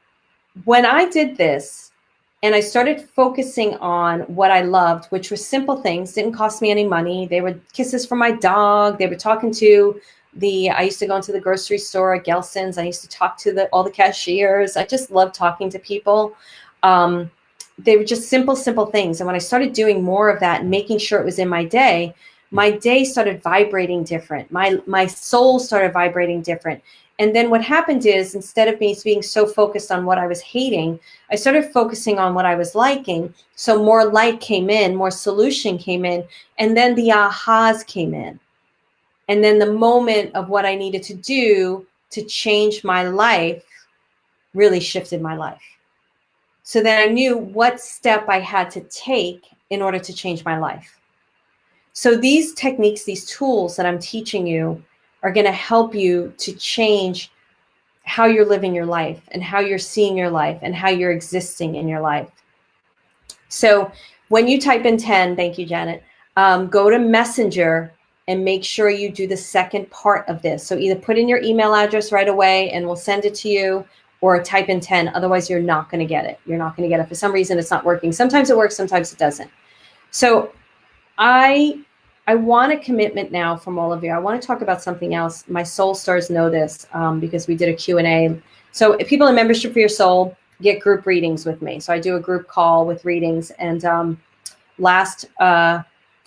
when I did this and I started focusing on what I loved, which were simple things, didn't cost me any money. They were kisses from my dog. They were talking to I used to go into the grocery store at Gelson's. I used to talk to all the cashiers. I just loved talking to people. They were just simple things. And when I started doing more of that and making sure it was in my day started vibrating different. My soul started vibrating different. And then what happened is, instead of me being so focused on what I was hating, I started focusing on what I was liking. So more light came in, more solution came in, and then the ahas came in. And then the moment of what I needed to do to change my life really shifted my life. So then I knew what step I had to take in order to change my life. So these techniques, these tools that I'm teaching you are going to help you to change how you're living your life and how you're seeing your life and how you're existing in your life. So when you type in 10, thank you, Janet, go to Messenger and make sure you do the second part of this. So either put in your email address right away and we'll send it to you, or type in 10. Otherwise, you're not going to get it. You're not going to get it. For some reason, it's not working. Sometimes it works, sometimes it doesn't. So I want a commitment now from all of you. I want to talk about something else. My soul stars know this because we did a Q&A. So if people in Membership for Your Soul get group readings with me. So I do a group call with readings. And last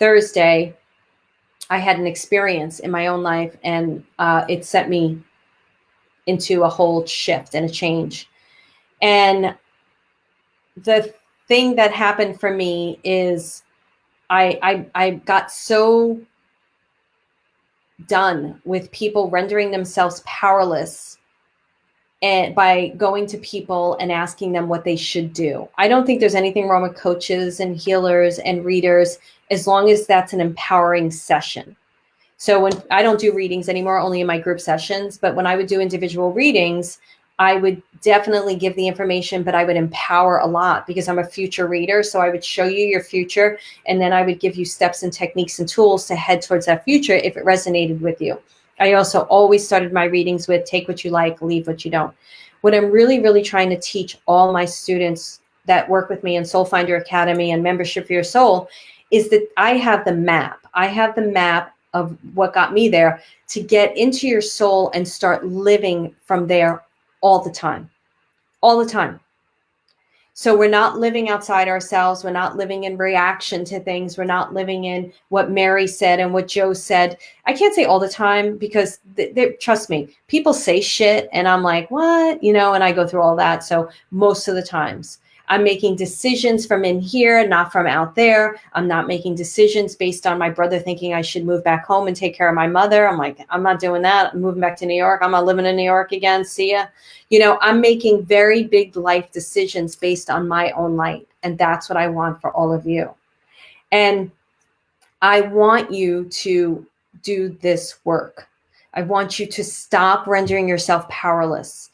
Thursday, I had an experience in my own life, and it set me into a whole shift and a change. And the thing that happened for me is I got so done with people rendering themselves powerless and by going to people and asking them what they should do. I don't think there's anything wrong with coaches and healers and readers, as long as that's an empowering session. So when I don't do readings anymore, only in my group sessions, but when I would do individual readings, I would definitely give the information, but I would empower a lot because I'm a future reader. So I would show you your future, and then I would give you steps and techniques and tools to head towards that future if it resonated with you. I also always started my readings with take what you like, leave what you don't. What I'm really, really trying to teach all my students that work with me in Soul Finder Academy and Membership for Your Soul is that I have the map. I have the map of what got me there to get into your soul and start living from there all the time, all the time. So we're not living outside ourselves. We're not living in reaction to things. We're not living in what Mary said and what Joe said. I can't say all the time because trust me, people say shit and I'm like, what? And I go through all that. So most of the times I'm making decisions from in here, not from out there. I'm not making decisions based on my brother thinking I should move back home and take care of my mother. I'm like, I'm not doing that. I'm moving back to New York. I'm not living in New York again. See ya. I'm making very big life decisions based on my own light. And that's what I want for all of you. And I want you to do this work. I want you to stop rendering yourself powerless.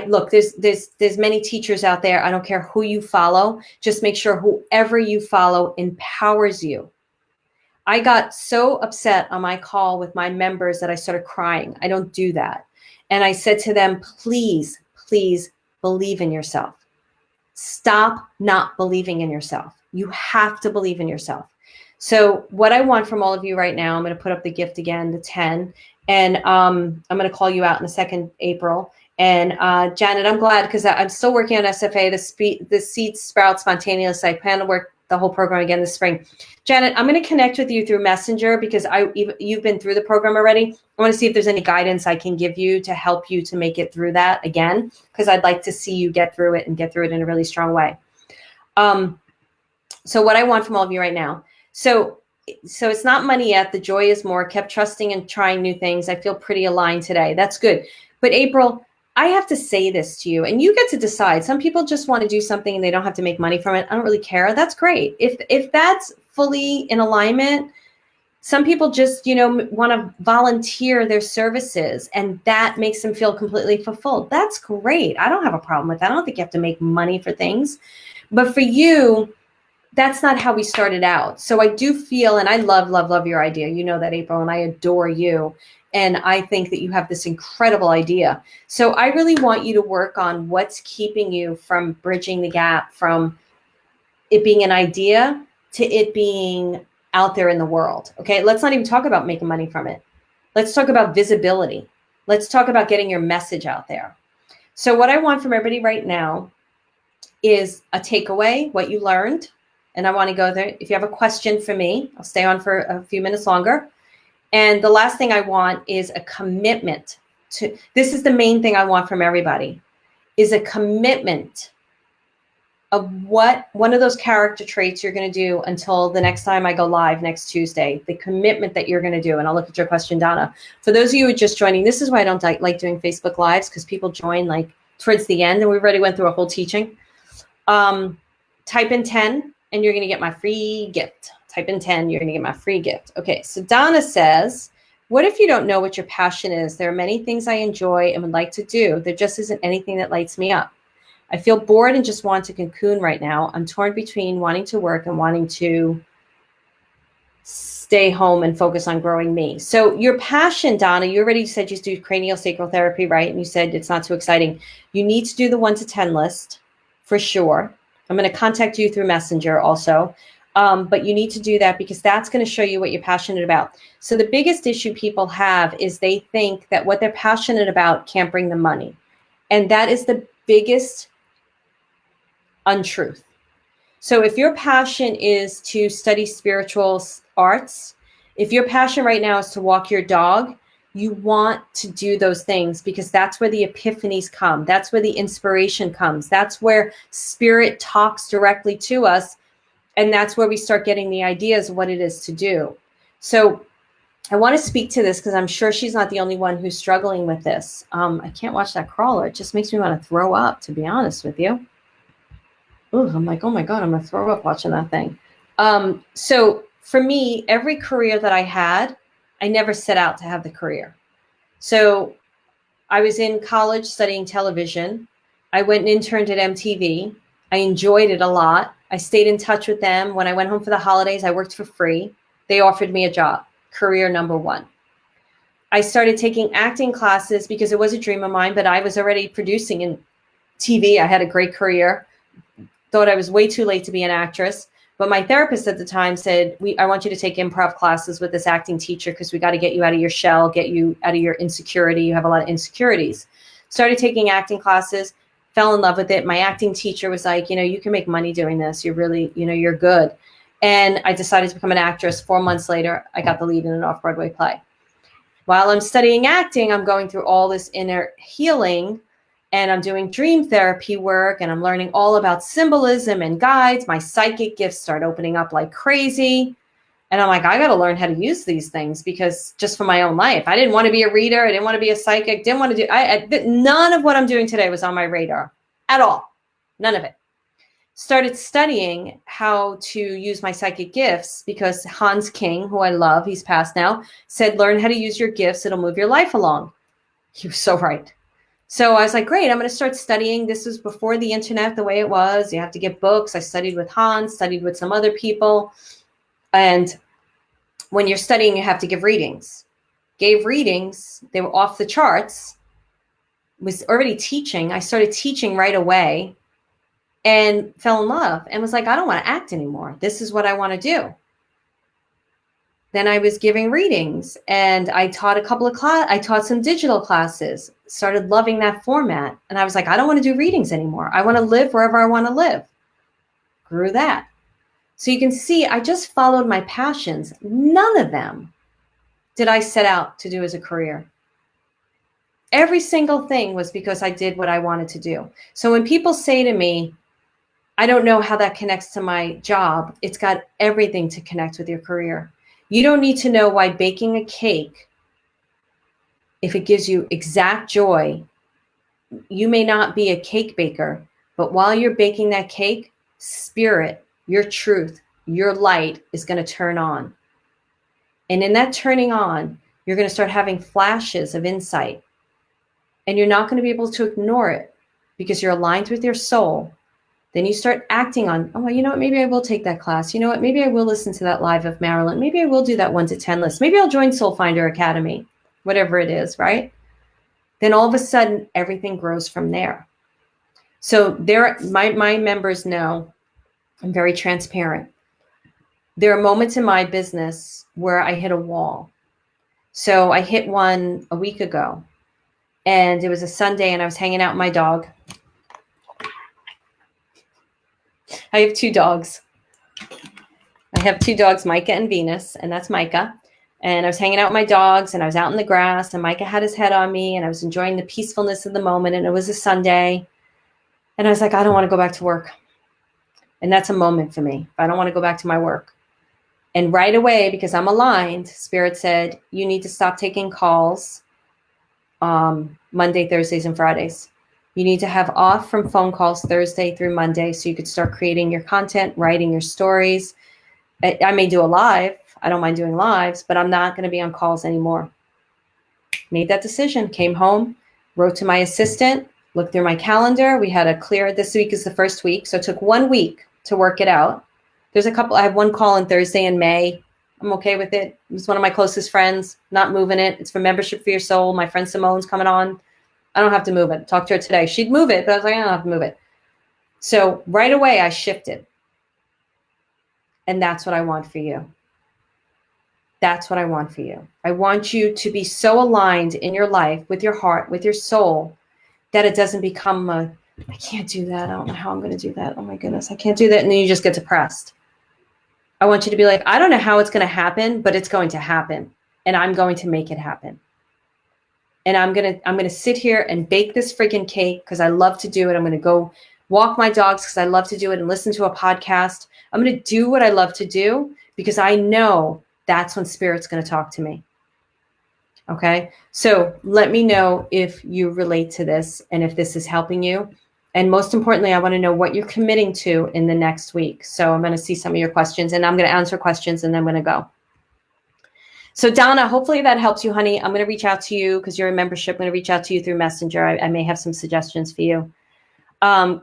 Look, there's many teachers out there. I don't care who you follow. Just make sure whoever you follow empowers you. I got so upset on my call with my members that I started crying. I don't do that. And I said to them, please, please believe in yourself. Stop not believing in yourself. You have to believe in yourself. So what I want from all of you right now, I'm going to put up the gift again, the 10, and I'm going to call you out in a second, April. And Janet, I'm glad because I'm still working on SFA, the seeds sprout spontaneously. I plan to work the whole program again this spring. Janet, I'm going to connect with you through Messenger because you've been through the program already. I want to see if there's any guidance I can give you to help you to make it through that again, because I'd like to see you get through it and get through it in a really strong way. So what I want from all of you right now. So it's not money yet. The joy is more. Kept trusting and trying new things. I feel pretty aligned today. That's good. But April, I have to say this to you, and you get to decide. Some people just want to do something and they don't have to make money from it. I don't really care. That's great. If that's fully in alignment, some people just, want to volunteer their services and that makes them feel completely fulfilled. That's great. I don't have a problem with that. I don't think you have to make money for things. But for you, that's not how we started out. So I do feel, and I love, love, love your idea. You know that, April, and I adore you. And I think that you have this incredible idea. So I really want you to work on what's keeping you from bridging the gap from it being an idea to it being out there in the world. Okay, let's not even talk about making money from it. Let's talk about visibility. Let's talk about getting your message out there. So what I want from everybody right now is a takeaway, what you learned. And I want to go there. If you have a question for me, I'll stay on for a few minutes longer. And the last thing I want is a commitment to, this is the main thing I want from everybody, is a commitment of what one of those character traits you're going to do until the next time I go live next Tuesday, the commitment that you're going to do. And I'll look at your question, Donna. For those of you who are just joining, this is why I don't like doing Facebook Lives, because people join like towards the end and we already went through a whole teaching. Type in 10 and you're going to get my free gift. Type in 10, you're going to get my free gift. Okay, so Donna says, what if you don't know what your passion is? There are many things I enjoy and would like to do. There just isn't anything that lights me up. I feel bored and just want to cocoon right now. I'm torn between wanting to work and wanting to stay home and focus on growing me. So your passion, Donna, you already said you do cranial sacral therapy, right? And you said it's not too exciting. You need to do the 1 to 10 list for sure. I'm going to contact you through Messenger also. But you need to do that because that's going to show you what you're passionate about. So the biggest issue people have is they think that what they're passionate about can't bring them money. And that is the biggest untruth. So if your passion is to study spiritual arts, if your passion right now is to walk your dog, you want to do those things because that's where the epiphanies come. That's where the inspiration comes. That's where spirit talks directly to us. And that's where we start getting the ideas of what it is to do. So I want to speak to this because I'm sure she's not the only one who's struggling with this. I can't watch that crawler. It just makes me want to throw up, to be honest with you. Ooh, I'm like, oh my God, I'm going to throw up watching that thing. So for me, every career that I had, I never set out to have the career. So I was in college studying television. I went and interned at MTV. I enjoyed it a lot. I stayed in touch with them. When I went home for the holidays, I worked for free. They offered me a job, career number one. I started taking acting classes because it was a dream of mine, but I was already producing in TV. I had a great career. Thought I was way too late to be an actress. But my therapist at the time said, I want you to take improv classes with this acting teacher because we got to get you out of your shell, get you out of your insecurity. You have a lot of insecurities. Started taking acting classes, fell in love with it. My acting teacher was like, you can make money doing this. You're really, you're good. And I decided to become an actress. 4 months later, I got the lead in an off-Broadway play. While I'm studying acting, I'm going through all this inner healing and I'm doing dream therapy work and I'm learning all about symbolism and guides. My psychic gifts start opening up like crazy. And I'm like, I got to learn how to use these things because just for my own life, I didn't want to be a reader. I didn't want to be a psychic. Didn't want to do, none of what I'm doing today was on my radar at all. None of it. Started studying how to use my psychic gifts because Hans King, who I love, he's passed now, said, learn how to use your gifts. It'll move your life along. He was so right. So I was like, great, I'm going to start studying. This was before the internet, the way it was. You have to get books. I studied with Hans, studied with some other people. And when you're studying, you have to give readings. Gave readings, they were off the charts, was already teaching. I started teaching right away and fell in love and was like, I don't want to act anymore. This is what I want to do. Then I was giving readings and I taught a couple of I taught some digital classes, started loving that format. And I was like, I don't want to do readings anymore. I want to live wherever I want to live. Grew that. So you can see, I just followed my passions. None of them did I set out to do as a career. Every single thing was because I did what I wanted to do. So when people say to me, I don't know how that connects to my job, it's got everything to connect with your career. You don't need to know why baking a cake, if it gives you exact joy, you may not be a cake baker, but while you're baking that cake, spirit, your truth, your light is going to turn on. And in that turning on, you're going to start having flashes of insight. And you're not going to be able to ignore it because you're aligned with your soul. Then you start acting on, oh, you know what, maybe I will take that class. You know what, maybe I will listen to that live of Marilyn. Maybe I will do that 1 to 10 list. Maybe I'll join Soul Finder Academy, whatever it is, right? Then all of a sudden, everything grows from there. So my members know I'm very transparent. There are moments in my business where I hit a wall. So I hit one a week ago. And it was a Sunday and I was hanging out with my dog. I have 2 dogs. I have 2 dogs, Micah and Venus, and that's Micah. And I was hanging out with my dogs and I was out in the grass and Micah had his head on me and I was enjoying the peacefulness of the moment. And it was a Sunday. And I was like, I don't want to go back to work. And that's a moment for me. I don't want to go back to my work. And right away, because I'm aligned, Spirit said, you need to stop taking calls Monday, Thursdays, and Fridays. You need to have off from phone calls Thursday through Monday so you could start creating your content, writing your stories. I may do a live. I don't mind doing lives, but I'm not going to be on calls anymore. Made that decision, came home, wrote to my assistant, looked through my calendar. We had a clear, this week is the first week. So it took 1 week to work it out. There's a couple, I have one call on Thursday in May. I'm okay with it. It's one of my closest friends, not moving it. It's for Membership for Your Soul. My friend Simone's coming on. I don't have to move it. Talked to her today. She'd move it, but I was like, I don't have to move it. So right away, I shifted. And that's what I want for you. That's what I want for you. I want you to be so aligned in your life with your heart, with your soul, that it doesn't become I can't do that. I don't know how I'm going to do that. Oh my goodness, I can't do that. And then you just get depressed. I want you to be like, I don't know how it's going to happen, but it's going to happen. And I'm going to make it happen. And I'm going to sit here and bake this freaking cake because I love to do it. I'm going to go walk my dogs because I love to do it and listen to a podcast. I'm going to do what I love to do because I know that's when Spirit's going to talk to me. Okay. So let me know if you relate to this and if this is helping you. And most importantly, I want to know what you're committing to in the next week. So I'm going to see some of your questions and I'm going to answer questions and then I'm going to go. So Donna, hopefully that helps you, honey. I'm going to reach out to you because you're a membership. I'm going to reach out to you through Messenger. I may have some suggestions for you.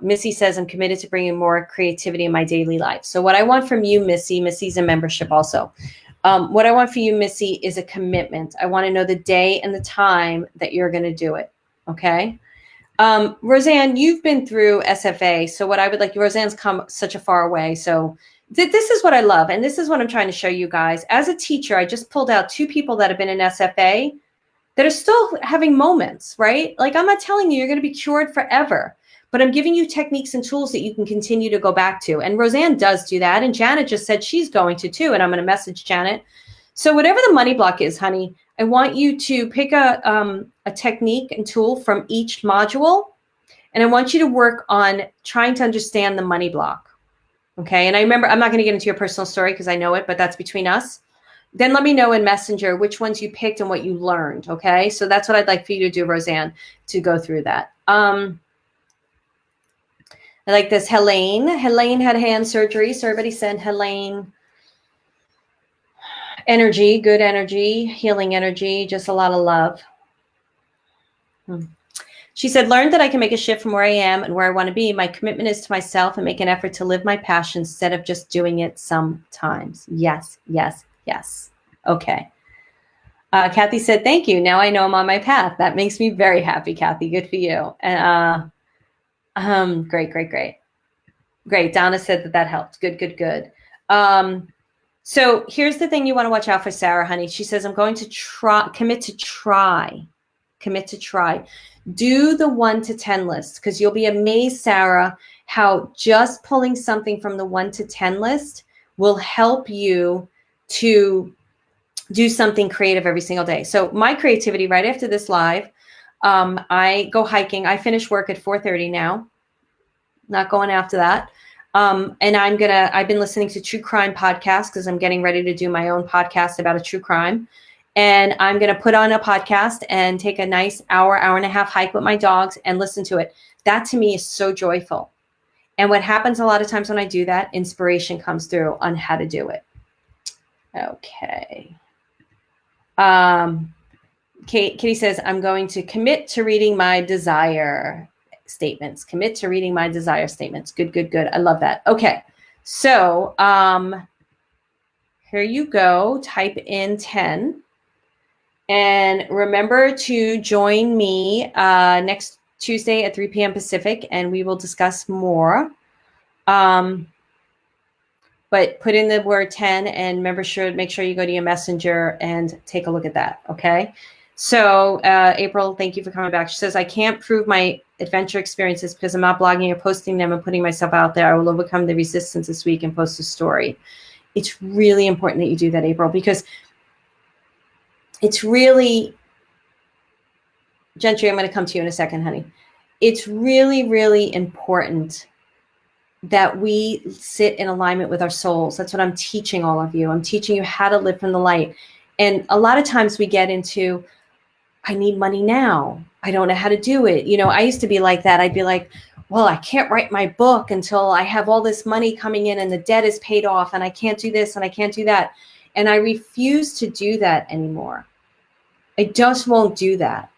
Missy says, I'm committed to bringing more creativity in my daily life. So what I want from you, Missy's a membership also. What I want for you, Missy, is a commitment. I want to know the day and the time that you're going to do it. Okay. Roseanne, you've been through SFA. So what I would like, Roseanne's come such a far way. So this is what I love. And this is what I'm trying to show you guys. As a teacher, I just pulled out 2 people that have been in SFA that are still having moments, right? Like I'm not telling you, you're going to be cured forever, but I'm giving you techniques and tools that you can continue to go back to. And Roseanne does do that. And Janet just said she's going to too. And I'm going to message Janet. So whatever the money block is, honey, I want you to pick a technique and tool from each module. And I want you to work on trying to understand the money block. Okay. And I remember, I'm not going to get into your personal story because I know it, but that's between us. Then let me know in Messenger which ones you picked and what you learned. Okay. So that's what I'd like for you to do, Roseanne, to go through that. I like this. Helene had hand surgery. So everybody send Helene energy, good energy, healing energy, just a lot of love. She said, learned that I can make a shift from where I am and where I want to be. My commitment is to myself and make an effort to live my passion instead of just doing it sometimes. Yes, yes, yes. Okay. Kathy said, thank you. Now I know I'm on my path. That makes me very happy, Kathy. Good for you. Great, great, great. Great. Donna said that helped. Good, good, good. So here's the thing you want to watch out for, Sarah, honey. She says, I'm going to commit to try. Do the 1 to 10 list, because you'll be amazed, Sarah, how just pulling something from the 1 to 10 list will help you to do something creative every single day. So my creativity right after this live, I go hiking. I finish work at 4:30 now. Not going after that. And I've been listening to true crime podcasts because I'm getting ready to do my own podcast about a true crime. And I'm going to put on a podcast and take a nice hour and a half hike with my dogs and listen to it. That to me is so joyful. And what happens a lot of times when I do that, inspiration comes through on how to do it. Okay. Kitty says, I'm going to commit to reading my desire statements. Commit to reading my desire statements. Good, good, good. I love that. Okay. So here you go. Type in 10. And remember to join me next Tuesday at 3 p.m. Pacific, and we will discuss more. But put in the word 10 and make sure you go to your messenger and take a look at that. Okay. So April, thank you for coming back. She says, I can't prove my adventure experiences because I'm not blogging or posting them and putting myself out there. I will overcome the resistance this week and post a story. It's really important that you do that, April, because it's really, Gentry, I'm going to come to you in a second, honey. It's really, really important that we sit in alignment with our souls. That's what I'm teaching all of you. I'm teaching you how to live from the light. And a lot of times we get into, I need money now. I don't know how to do it. You know, I used to be like that. I'd be like, well, I can't write my book until I have all this money coming in and the debt is paid off, and I can't do this and I can't do that. And I refuse to do that anymore. I just won't do that.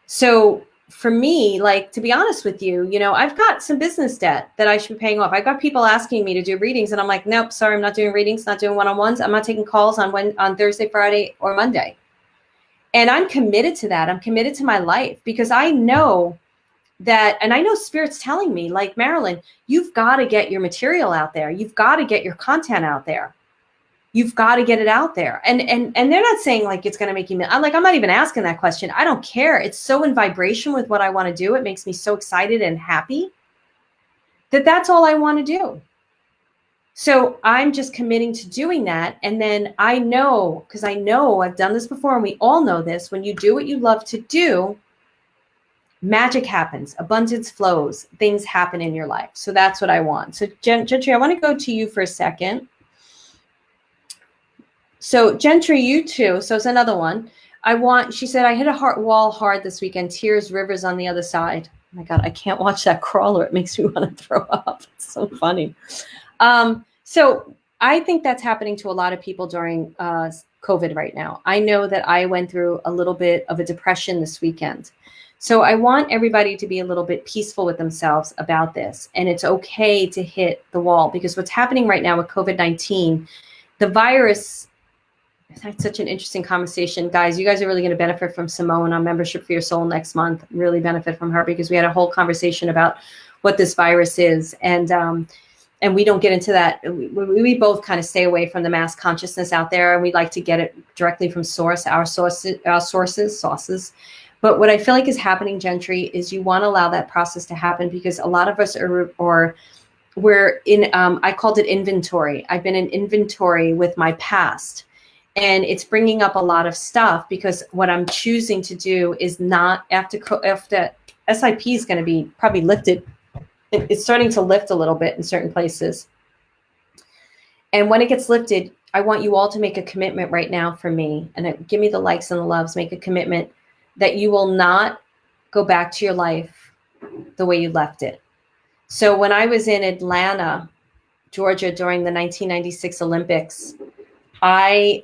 So for me, like, to be honest with you, you know, I've got some business debt that I should be paying off. I've got people asking me to do readings, and I'm like, nope, sorry, I'm not doing readings, not doing one-on-ones. I'm not taking calls on Thursday, Friday, or Monday. And I'm committed to that. I'm committed to my life because I know that, and I know Spirit's telling me, like, Marilyn, you've got to get your material out there. You've got to get your content out there. You've got to get it out there. And they're not saying like it's going to make you, I'm not even asking that question. I don't care. It's so in vibration with what I want to do. It makes me so excited and happy that that's all I want to do. So I'm just committing to doing that. And then I know, because I know I've done this before, and we all know this, when you do what you love to do, magic happens, abundance flows, things happen in your life. So that's what I want. So Gentry, I want to go to you for a second. So Gentry, you too. So it's another one. She said, I hit a wall hard this weekend, tears, rivers on the other side. Oh my God, I can't watch that crawler. It makes me want to throw up. It's so funny. So I think that's happening to a lot of people during COVID right now. I know that I went through a little bit of a depression this weekend. So I want everybody to be a little bit peaceful with themselves about this. And it's okay to hit the wall, because what's happening right now with COVID-19, the virus, that's such an interesting conversation. Guys, you guys are really going to benefit from Simone on Membership for Your Soul next month. Really benefit from her, because we had a whole conversation about what this virus is. And we don't get into that. We both kind of stay away from the mass consciousness out there, and we like to get it directly from source, our sources. But what I feel like is happening, Gentry, is you want to allow that process to happen, because a lot of us we're in, I called it inventory. I've been in inventory with my past, and it's bringing up a lot of stuff, because what I'm choosing to do is not, after SIP is going to be probably lifted. It's starting to lift a little bit in certain places. And when it gets lifted, I want you all to make a commitment right now for me, and give me the likes and the loves. Make a commitment that you will not go back to your life the way you left it. So when I was in Atlanta, Georgia, during the 1996 Olympics, it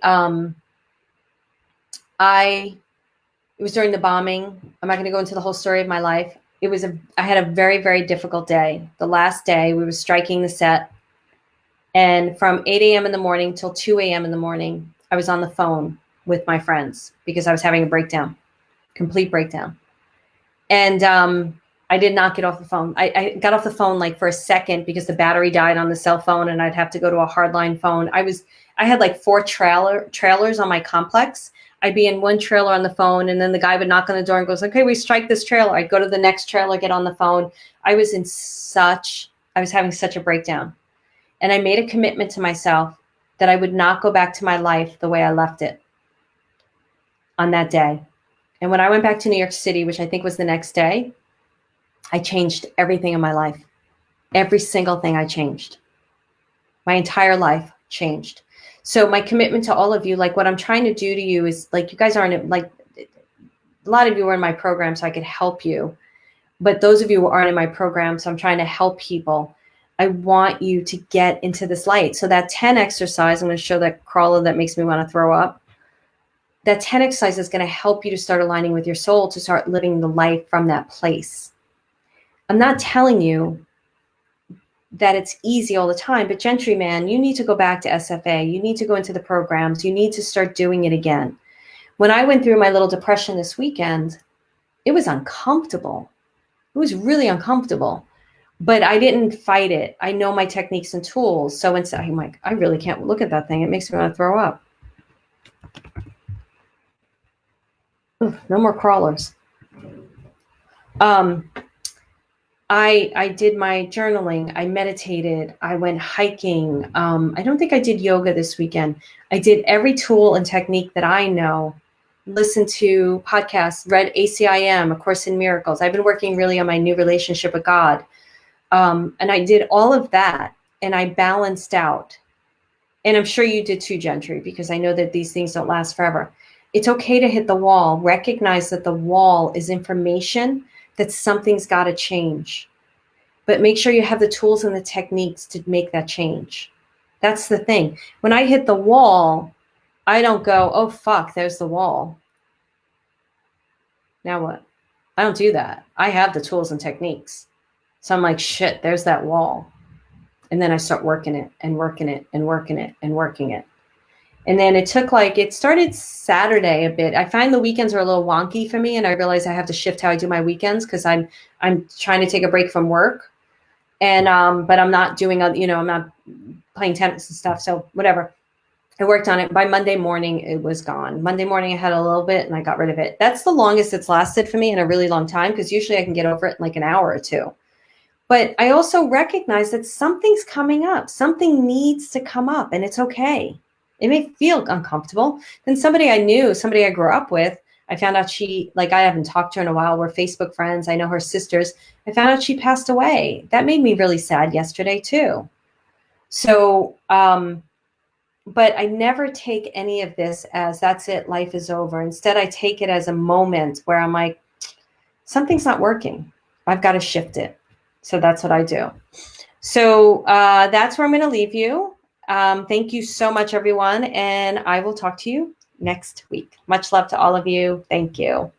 was during the bombing. I'm not going to go into the whole story of my life. I had a very, very difficult day. The last day, we were striking the set. And from 8 a.m. in the morning till 2 a.m. in the morning, I was on the phone with my friends because I was having a breakdown, complete breakdown. And I did not get off the phone. I got off the phone like for a second because the battery died on the cell phone and I'd have to go to a hardline phone. I had like 4 trailers on my complex. I'd be in one trailer on the phone and then the guy would knock on the door and goes, okay, we strike this trailer. I'd go to the next trailer, get on the phone. I was having such a breakdown. And I made a commitment to myself that I would not go back to my life the way I left it on that day. And when I went back to New York City, which I think was the next day, I changed everything in my life. Every single thing I changed. My entire life changed. So my commitment to all of you, like what I'm trying to do to you is like, you guys aren't like, a lot of you are in my program so I could help you. But those of you who aren't in my program, so I'm trying to help people. I want you to get into this light. So that 10 exercise, I'm going to show that crawler that makes me want to throw up. That 10 exercise is going to help you to start aligning with your soul, to start living the life from that place. I'm not telling you that it's easy all the time, but Gentry, man, you need to go back to SFA. You need to go into the programs. You need to start doing it again. When I went through my little depression this weekend, it was uncomfortable. It was really uncomfortable, but I didn't fight it. I know my techniques and tools. So instead, I'm like, I really can't look at that thing. It makes me want to throw up. Ugh, no more crawlers. I did my journaling. I meditated. I went hiking. I don't think I did yoga this weekend. I did every tool and technique that I know. Listened to podcasts, read ACIM, A Course in Miracles. I've been working really on my new relationship with God. And I did all of that and I balanced out. And I'm sure you did too, Gentry, because I know that these things don't last forever. It's okay to hit the wall. Recognize that the wall is information that something's got to change. But make sure you have the tools and the techniques to make that change. That's the thing. When I hit the wall, I don't go, oh, fuck, there's the wall. Now what? I don't do that. I have the tools and techniques. So I'm like, shit, there's that wall. And then I start working it and working it and working it and working it. And then it started Saturday a bit. I find the weekends are a little wonky for me. And I realize I have to shift how I do my weekends because I'm trying to take a break from work. And, but I'm not doing, I'm not playing tennis and stuff. So whatever. I worked on it. By Monday morning, it was gone. Monday morning, I had a little bit and I got rid of it. That's the longest it's lasted for me in a really long time because usually I can get over it in like an hour or two. But I also recognize that something's coming up. Something needs to come up and it's okay. It may feel uncomfortable. Then somebody I knew, somebody I grew up with, I found out I haven't talked to her in a while. We're Facebook friends. I know her sisters. I found out she passed away. That made me really sad yesterday too. So, but I never take any of this as that's it, life is over. Instead, I take it as a moment where I'm like, something's not working. I've got to shift it. So that's what I do. So that's where I'm going to leave you. Thank you so much, everyone. And I will talk to you next week. Much love to all of you. Thank you.